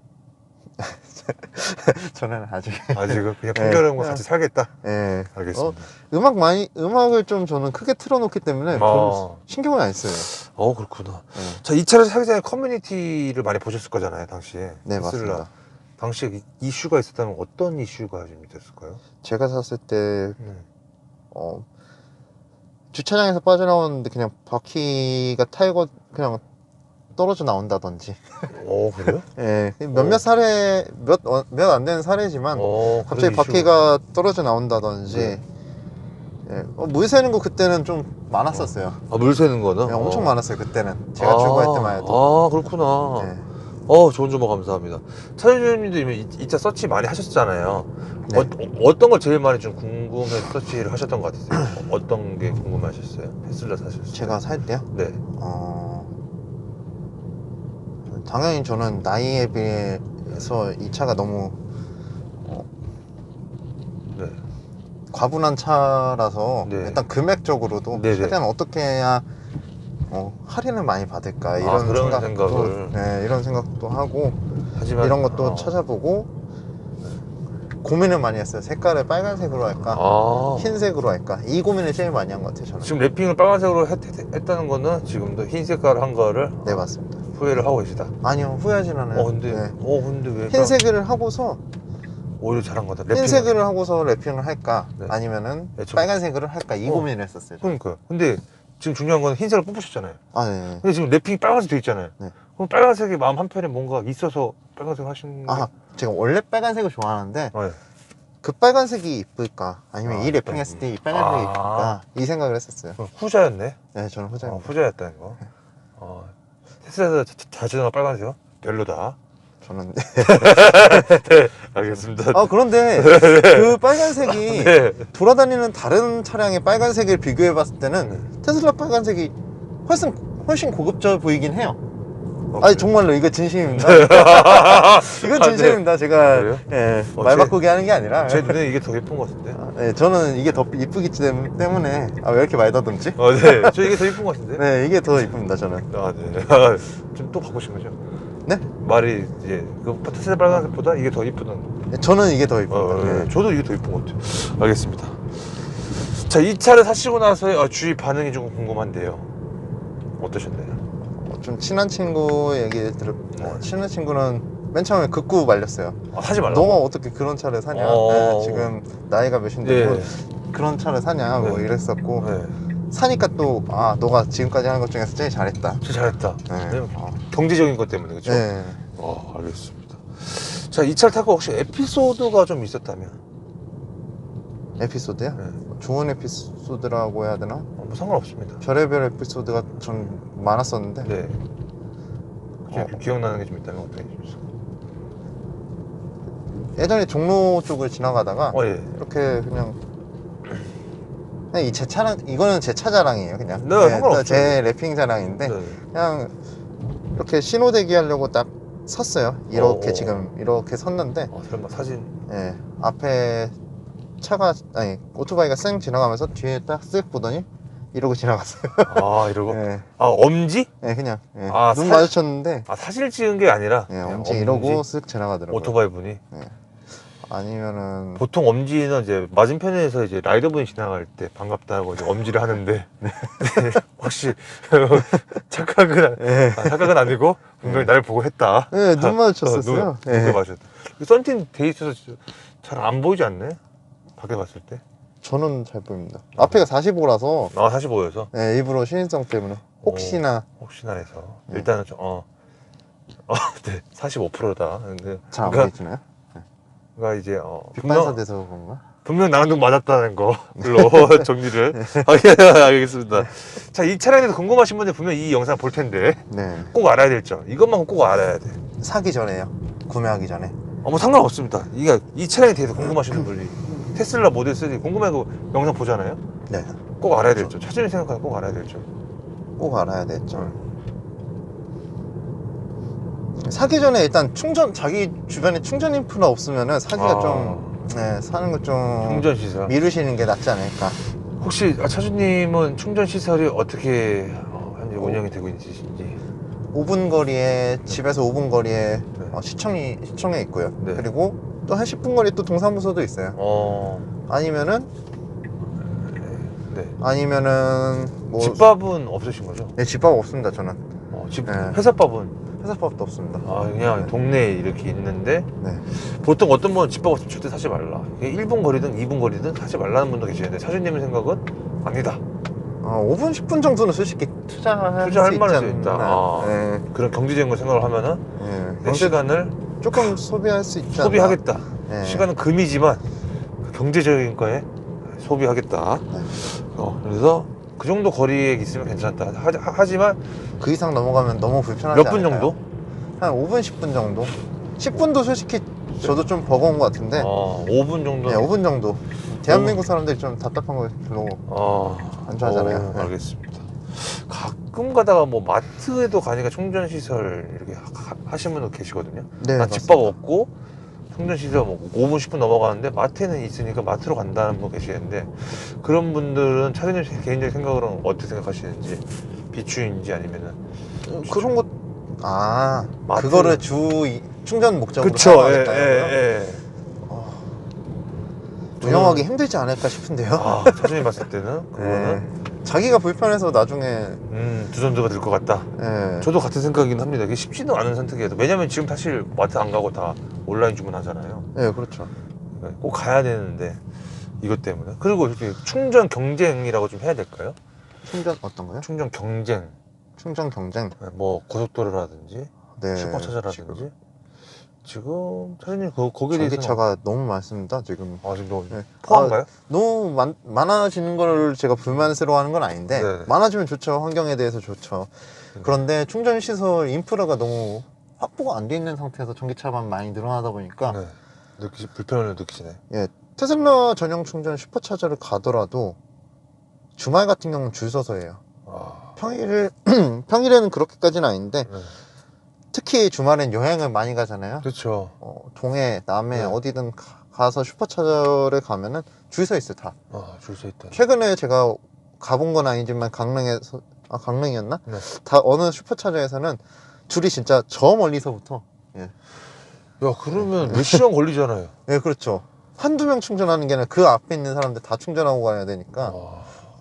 저는 아직 아직은 그냥 풍경과 같이 살겠다. 예. 알겠습니다. 음악을 좀 저는 크게 틀어놓기 때문에 별로 신경을 안 써요. 그렇구나. 네. 자, 이 차를 사기 전에 커뮤니티를 많이 보셨을 거잖아요, 당시에. 네, 테슬라. 맞습니다. 당시에 이슈가 있었다면 어떤 이슈가 좀 있었을까요? 제가 샀을 때 네. 주차장에서 빠져나오는데 그냥 바퀴가 타이거 그냥 떨어져 나온다든지. 그래요? 예, 몇몇 사례 몇 안 되는 사례지만 갑자기 그런 바퀴가 떨어져 나온다든지. 네. 예, 물 새는 거 그때는 좀 많았었어요. 물 새는 거는? 예, 엄청 많았어요 그때는. 제가 출고할 때만 해도. 그렇구나. 예. 좋은 정보 감사합니다. 차주님도 이 차 서치 많이 하셨잖아요. 네. 어떤 걸 제일 많이 좀 궁금해서 서치를 하셨던 것 같으세요? 어떤 게 궁금하셨어요? 테슬라 사셨을 때? 제가 살 때요? 네. 당연히 저는 나이에 비해서 이 차가 너무 네. 과분한 차라서 네. 일단 금액적으로도 네네. 최대한 어떻게 해야 할인을 많이 받을까 이런 그런 생각도 생각을. 네, 이런 생각도 하고 하지만 이런 것도 찾아보고 고민을 많이 했어요. 색깔을 빨간색으로 할까 흰색으로 할까 이 고민을 제일 많이 한 것 같아요. 저는. 지금 랩핑을 빨간색으로 했다는 거는 지금도 흰 색깔 한 거를 네, 맞습니다. 후회를 하고 계시다. 아니요, 후회하진 않아요. 근데 네. 근데 왜 흰색을 하고서 오히려 잘한 거다. 랩핑을. 흰색을 하고서 랩핑을 할까 네. 아니면은 네, 저- 빨간색으로 할까 이 고민을 했었어요. 저는. 그러니까. 근데 지금 중요한 건 흰색을 뽑으셨잖아요. 네. 근데 지금 랩핑이 빨간색 돼 있잖아요. 네. 그럼 빨간색이 마음 한편에 뭔가 있어서 빨간색 하신 거. 제가 원래 빨간색을 좋아하는데 네. 그 빨간색이 이쁠까 아니면 이 일단. 랩핑했을 때 이 빨간색이 이쁠까 이 생각을 했었어요. 그럼 후자였네. 네, 저는 후자입니다. 후자였다는 거. 테슬라에서 자주가 빨간색이요? 별로다. 저는 알겠습니다. 그런데 그 빨간색이 네. 돌아다니는 다른 차량의 빨간색을 비교해 봤을 때는 테슬라 빨간색이 훨씬 고급져 보이긴 해요. 아니 정말로 이거 진심입니다. 이건 진심입니다. 제가 그래요? 예, 말 바꾸게 하는 게 아니라 제 눈에 이게 더 예쁜 것 같은데. 예, 저는 이게 더 이쁘기 때문에 왜 이렇게 말 더듬지? 네. 저 이게 더 예쁜 것 같은데. 네, 이게 더 이쁩니다. 저는. 네. 좀 또 바꾸신 거죠? 네? 말이 이제 그 테슬라 빨간색보다 이게 더 이쁘던. 저는 이게 더 이쁩니다. 네. 네. 저도 이게 더 이쁜 것 같아요. 알겠습니다. 자, 이 차를 사시고 나서의 주위 반응이 좀 궁금한데요. 어떠셨나요? 좀 친한 친구 얘기 친한 친구는 맨 처음에 극구 말렸어요. 사지 말라고? 너가 어떻게 그런 차를 사냐? 지금 나이가 몇인데 뭐 그런 차를 사냐? 뭐 이랬었고 사니까 또 너가 지금까지 하는 것 중에서 제일 잘했다. 진짜 잘했다. 네. 경제적인 것 때문에 그렇죠? 네. 알겠습니다. 자, 이 차를 타고 혹시 에피소드가 좀 있었다면? 에피소드요? 네. 좋은 에피소드라고 해야 되나? 뭐 상관없습니다. 별의별 에피소드가 좀 많았었는데 네. 기억나는 게 좀 있다면 어떻게 해주세요? 예전에 종로 쪽을 지나가다가 예. 이렇게 그냥 이 제 차량 이거는 제 차 자랑이에요. 그냥 네, 상관없어요. 제 랩핑 자랑인데 네. 그냥 이렇게 신호 대기하려고 딱 섰어요. 이렇게 지금 이렇게 섰는데 설마 사진. 예, 앞에 오토바이가 쌩 지나가면서 뒤에 딱 쓱 보더니 이러고 지나갔어요. 이러고? 예. 엄지? 예, 그냥 눈 사- 마주쳤는데 사진을 찍은 게 아니라 그냥 엄지 이러고 쓱 지나가더라고요. 오토바이 분이. 아니면은 보통 엄지는 이제 맞은편에서 이제 라이더분이 지나갈 때 반갑다고 이제 엄지를 하는데 혹시 착각은 아니고 분명히 날 보고 했다. 네, 눈 마주쳤었어요. 눈 마주쳤다. 썬팅 돼 있어서 잘 안 보이지 않네? 밖에 봤을 때. 저는 잘 보입니다. 앞에가 45라서 45여서 일부러 신인성 때문에 혹시나 해서 일단은 네, 45%다. 근데 잘 안 보이시나요? 그러니까 이제 빗반사 돼서 그런가? 분명 나랑 눈 맞았다는 걸로 정리를 알겠습니다. 자, 이 차량에 대해서 궁금하신 분들 분명 이 영상 볼 텐데 네. 꼭 알아야 될 점, 이것만 꼭 알아야 돼. 사기 전에요. 구매하기 전에. 뭐 상관없습니다. 이 차량에 대해서 궁금하시는 분이 테슬라 모델 3 궁금해서 영상 보잖아요. 네. 꼭 알아야 될 점. 차주님 생각하면 꼭 알아야 될 점. 꼭 알아야 되죠. 사기 전에 일단 자기 주변에 충전 인프라 없으면은 사기가 사는 거 좀 충전 시설. 미루시는 게 낫지 않을까. 혹시 차주님은 충전 시설이 어떻게 현재 운영이 되고 있는지? 5분 거리에 집에서 5분 거리에 네. 시청에 있고요. 네. 그리고 또 한 10분 거리 또 동사무소도 있어요. 아니면은 네. 뭐 집밥은 없으신 거죠? 네, 집밥 없습니다. 저는 네. 회사밥은? 회사밥도 없습니다. 그냥 동네에 이렇게 있는데 네. 보통 어떤 분은 집밥 없으면 절대 사지 말라. 1분 거리든 2분 거리든 사지 말라는 분도 계시는데 차주님의 생각은 아니다. 5분 10분 정도는 솔직히 투자할 만할 수 있지 있다. 않나. 네. 그런 경제적인 걸 생각을 하면은 네. 내 시간을 조금 소비할 수 있지 않나. 소비하겠다. 네. 시간은 금이지만 경제적인 거에 소비하겠다. 네. 그래서 그 정도 거리에 있으면 괜찮다. 하지만 그 이상 넘어가면 너무 불편하지 몇 분 않을까요? 정도? 한 5분 10분 정도. 10분도 솔직히 저도 좀 버거운 것 같은데 5분 정도? 네, 5분 정도. 대한민국 사람들이 좀 답답한 걸 별로 안 좋아하잖아요. 네. 알겠습니다. 가끔 가다가 뭐 마트에도 가니까 충전 시설 이렇게 하시는 분도 계시거든요. 네, 나 집밥 맞습니다. 없고 충전 시설 뭐 5분 10분 넘어가는데 마트에는 있으니까 마트로 간다는 분 계시는데 그런 분들은 차주님 개인적인 생각으로는 어떻게 생각하시는지 비추인지 아니면은 그런 것 마트- 그거를 충전 목적으로 그쵸. 사용하겠다고요? 운영하기 힘들지 않을까 싶은데요. 차주님 봤을 때는 그거는 자기가 불편해서 나중에 두 손주가 될 것 같다. 네. 저도 같은 생각이긴 합니다. 이게 쉽지는 않은 선택이에요. 왜냐면 지금 사실 마트 안 가고 다 온라인 주문하잖아요. 네, 그렇죠. 꼭 가야 되는데 이것 때문에. 그리고 이렇게 충전 경쟁이라고 좀 해야 될까요? 충전 어떤 거요? 충전 경쟁. 충전 경쟁. 뭐 고속도로라든지 네. 슈퍼차저라든지 지금 차주님 거기에 대해서 전기차가 너무 많습니다 지금. 지금 너무 네. 포함가요? 너무 많아지는 걸 제가 불만스러워하는 건 아닌데 네. 많아지면 좋죠. 환경에 대해서 좋죠. 그런데 충전 시설 인프라가 너무 확보가 안 돼 있는 상태에서 전기차만 많이 늘어나다 보니까 네. 불편을 느끼시네. 예, 테슬라 전용 충전 슈퍼차저를 가더라도 주말 같은 경우는 줄 서서 해요. 평일에는 그렇게까지는 아닌데 네. 특히 주말엔 여행을 많이 가잖아요. 그렇죠. 동해, 남해 네. 어디든 가서 슈퍼차저를 가면은 줄 서 있어요, 다. 줄 서 있다. 최근에 제가 가본 건 아니지만 강릉이었나? 네. 다 어느 슈퍼차저에서는 줄이 진짜 저 멀리서부터 야, 그러면 몇 시간 걸리잖아요. 예, 그렇죠. 한두 명 충전하는 게 아니라 그 앞에 있는 사람들 다 충전하고 가야 되니까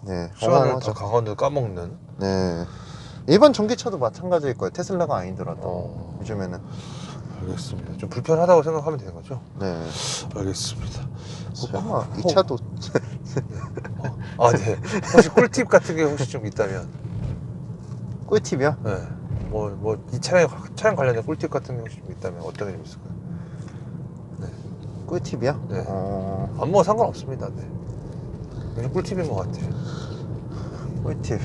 네, 시간을 다 어마어마하죠. 강원도 까먹는. 네. 일반 전기차도 마찬가지일 거예요. 테슬라가 아니더라도 요즘에는. 알겠습니다. 좀 불편하다고 생각하면 되는 거죠? 네. 알겠습니다. 설마 이 차도 네. 혹시 꿀팁 같은 게 혹시 좀 있다면? 꿀팁이요? 네. 이 차량 관련된 꿀팁 같은 게 혹시 좀 있다면 어떤 게 좀 있을까요? 꿀팁이요? 네. 안 먹어 상관없습니다. 네. 이게 꿀팁인 것 같아요. 꿀팁.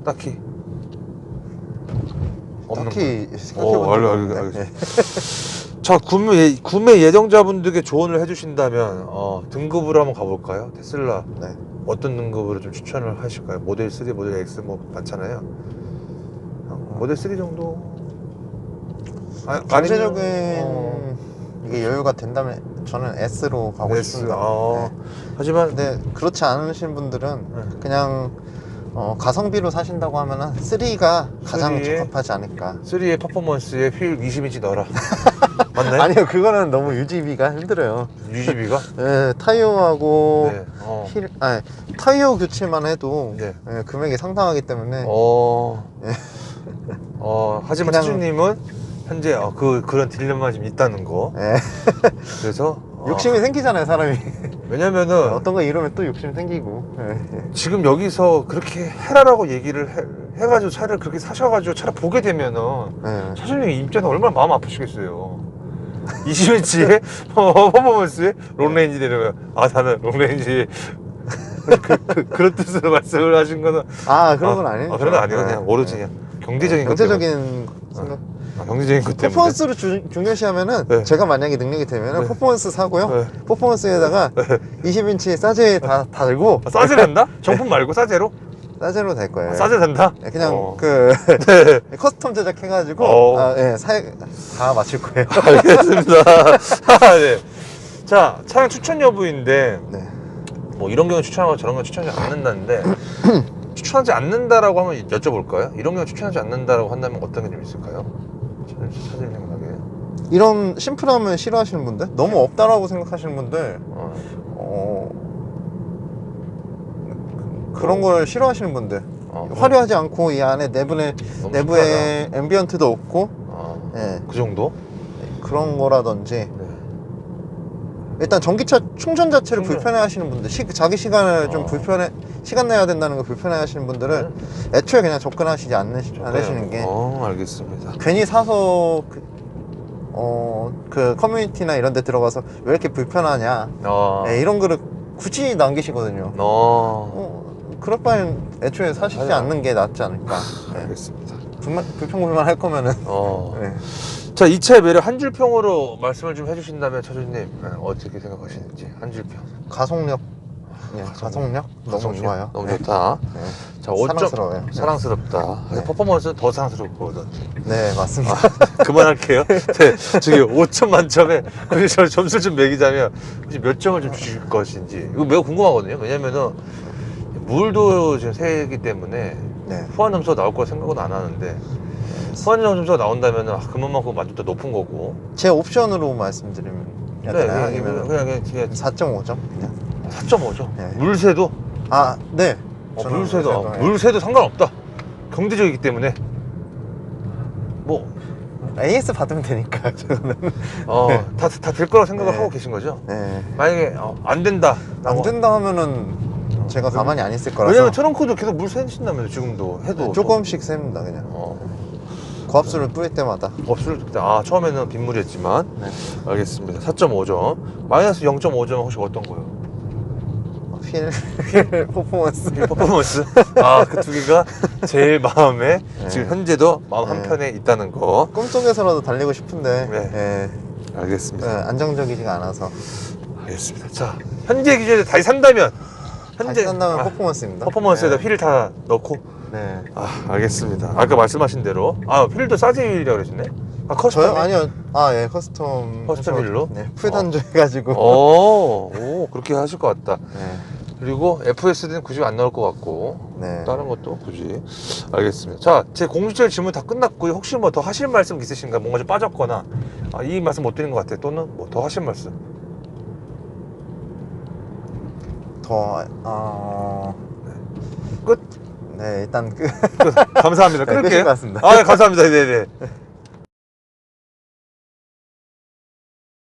딱히. 없는 딱히 거. 생각해본 적이 없는데. 알겠습니다. 자, 구매 예정자분들께 조언을 해주신다면 등급으로 한번 가볼까요? 테슬라 네. 어떤 등급으로 좀 추천을 하실까요? 모델 3, 모델 X 뭐 많잖아요. 모델 3 정도? 경제적인 이게 여유가 된다면 저는 S로 가고 S. 싶습니다. 네. 하지만 근데 그렇지 않으신 분들은 그냥 가성비로 사신다고 하면은 3가 가장 3에 적합하지 않을까. 3의 퍼포먼스에 휠 20인치 넣어라. 맞나요? 아니요, 그거는 너무 유지비가 힘들어요. 유지비가? 네, 타이어하고 네. 타이어 교체만 해도 네. 금액이 상당하기 때문에 하지만 그냥- 차주님은 현재 그런 딜레마가 좀 있다는 거. 네. 그래서 욕심이 생기잖아요, 사람이. 왜냐면은 어떤 거 이러면 또 욕심 생기고. 네. 지금 여기서 그렇게 해라라고 얘기를 해가지고 차를 그렇게 사셔가지고 차를 보게 되면은 네. 차주님 입장에서 얼마나 마음 아프시겠어요. 20인치에 퍼포먼스에 롱레인지 내려가요. 나는 롱레인지 그런 뜻으로 말씀을 하신 거는 그런 건 아니에요. 그런 건 아니고 그냥 모르지 그냥 경제적인 것 때문에. 경제적인 생각. 경제적인 것 때문에. 퍼포먼스를 중요시하면은 네. 제가 만약에 능력이 되면은 네. 퍼포먼스 사고요. 네. 퍼포먼스에다가 20인치 싸제 다 달고 싸제 된다? 정품 말고 싸제로? 싸제로 될 거예요. 싸제 된다? 네, 그냥 네. 커스텀 제작해가지고 다 맞출 거예요. 알겠습니다. 네. 자, 차량 추천 여부인데 네. 뭐 이런 경우 추천하고 저런 경우 추천하지 않는다는데 추천하지 않는다라고 하면 여쭤볼까요? 이런 경우 추천하지 않는다라고 한다면 어떤 게 좀 있을까요? 찾을 생각에. 이런 심플함을 싫어하시는 분들, 너무 없다라고 생각하시는 분들, 그런 걸 싫어하시는 분들, 화려하지 않고 이 안에 내부에 앰비언트도 없고, 예, 그 정도? 그런 거라든지. 네. 일단 전기차 충전 자체를 충전. 불편해하시는 분들, 자기 시간을 좀 시간 내야 된다는 걸 불편해하시는 분들은 애초에 그냥 접근하시지 않으시는 게, 알겠습니다. 괜히 사서 그 커뮤니티나 이런 데 들어가서 왜 이렇게 불편하냐, 네, 이런 글을 굳이 남기시거든요. 그럴 바엔 애초에 사시지 않는 게 낫지 않을까. 네. 알겠습니다. 불평불만 할 거면은. 네. 자, 이 차의 매력 한 줄평으로 말씀을 좀 해주신다면 차주님 어떻게 생각하시는지 한 줄평. 가속력. 네, 가속력 너무 좋아요. 너무 네. 좋다. 네. 자, 5점 사랑스러워요. 사랑스럽다. 네. 퍼포먼스는 더 사랑스럽거든. 네, 맞습니다. 그만할게요. 네, 저기 5점 만점에 저 점수 좀 매기자면 혹시 몇 점을 좀 주실 것인지 이거 매우 궁금하거든요. 왜냐면은 물도 지금 새기 때문에 네. 후한 점수가 나올 거라 생각은 안 하는데 후한 점수가 나온다면 그만큼 만족도 높은 거고. 제 옵션으로 말씀드리면 네, 되나요? 아니면 그냥 4.5점 그냥. 4.5죠. 네. 물새도 네. 저는 물새도 네. 물새도 상관없다. 경제적이기 때문에 뭐 AS 받으면 되니까 저는. 다 될 거라고 생각을 네. 하고 계신 거죠. 네. 만약에 안 된다. 안 된다 하면은 제가 가만히 안 있을 거라서. 왜냐면 트렁크도 계속 물 새신다면서 지금도 해도 조금씩 셉니다 그냥. 고압수를 뿌릴 때마다. 없을 때 처음에는 빗물이었지만. 네. 알겠습니다. 4.5점 마이너스 0.5점 혹시 어떤 거요? 휠 퍼포먼스. 퍼포먼스. 그 두 개가 제일 마음에 지금 현재도 마음 한편에 있다는 거. 꿈속에서라도 달리고 싶은데. 네. 네. 알겠습니다. 안정적이지가 않아서. 알겠습니다. 자, 현재 기준에 다시 산다면 다시 산다면 퍼포먼스입니다. 퍼포먼스에다 네. 휠을 다 넣고. 네. 알겠습니다. 아까 말씀하신 대로 휠도 싸지 휠이라고 그러시네. 커스텀. 저요? 아니요. 예, 커스텀 휠로? 네, 풀단조 해가지고. 오, 그렇게 하실 것 같다. 네. 그리고 FSD는 굳이 안 나올 것 같고. 네. 다른 것도 굳이. 알겠습니다. 자, 제 공식적인 질문 다 끝났고요. 혹시 뭐 더 하실 말씀 있으신가? 뭔가 좀 빠졌거나 이 말씀 못 드린 것 같아요. 또는 뭐 더 하실 말씀. 끝? 네, 일단 끝. 감사합니다. 네, 끝인 끊을게요. 것 같습니다. 감사합니다. 네네.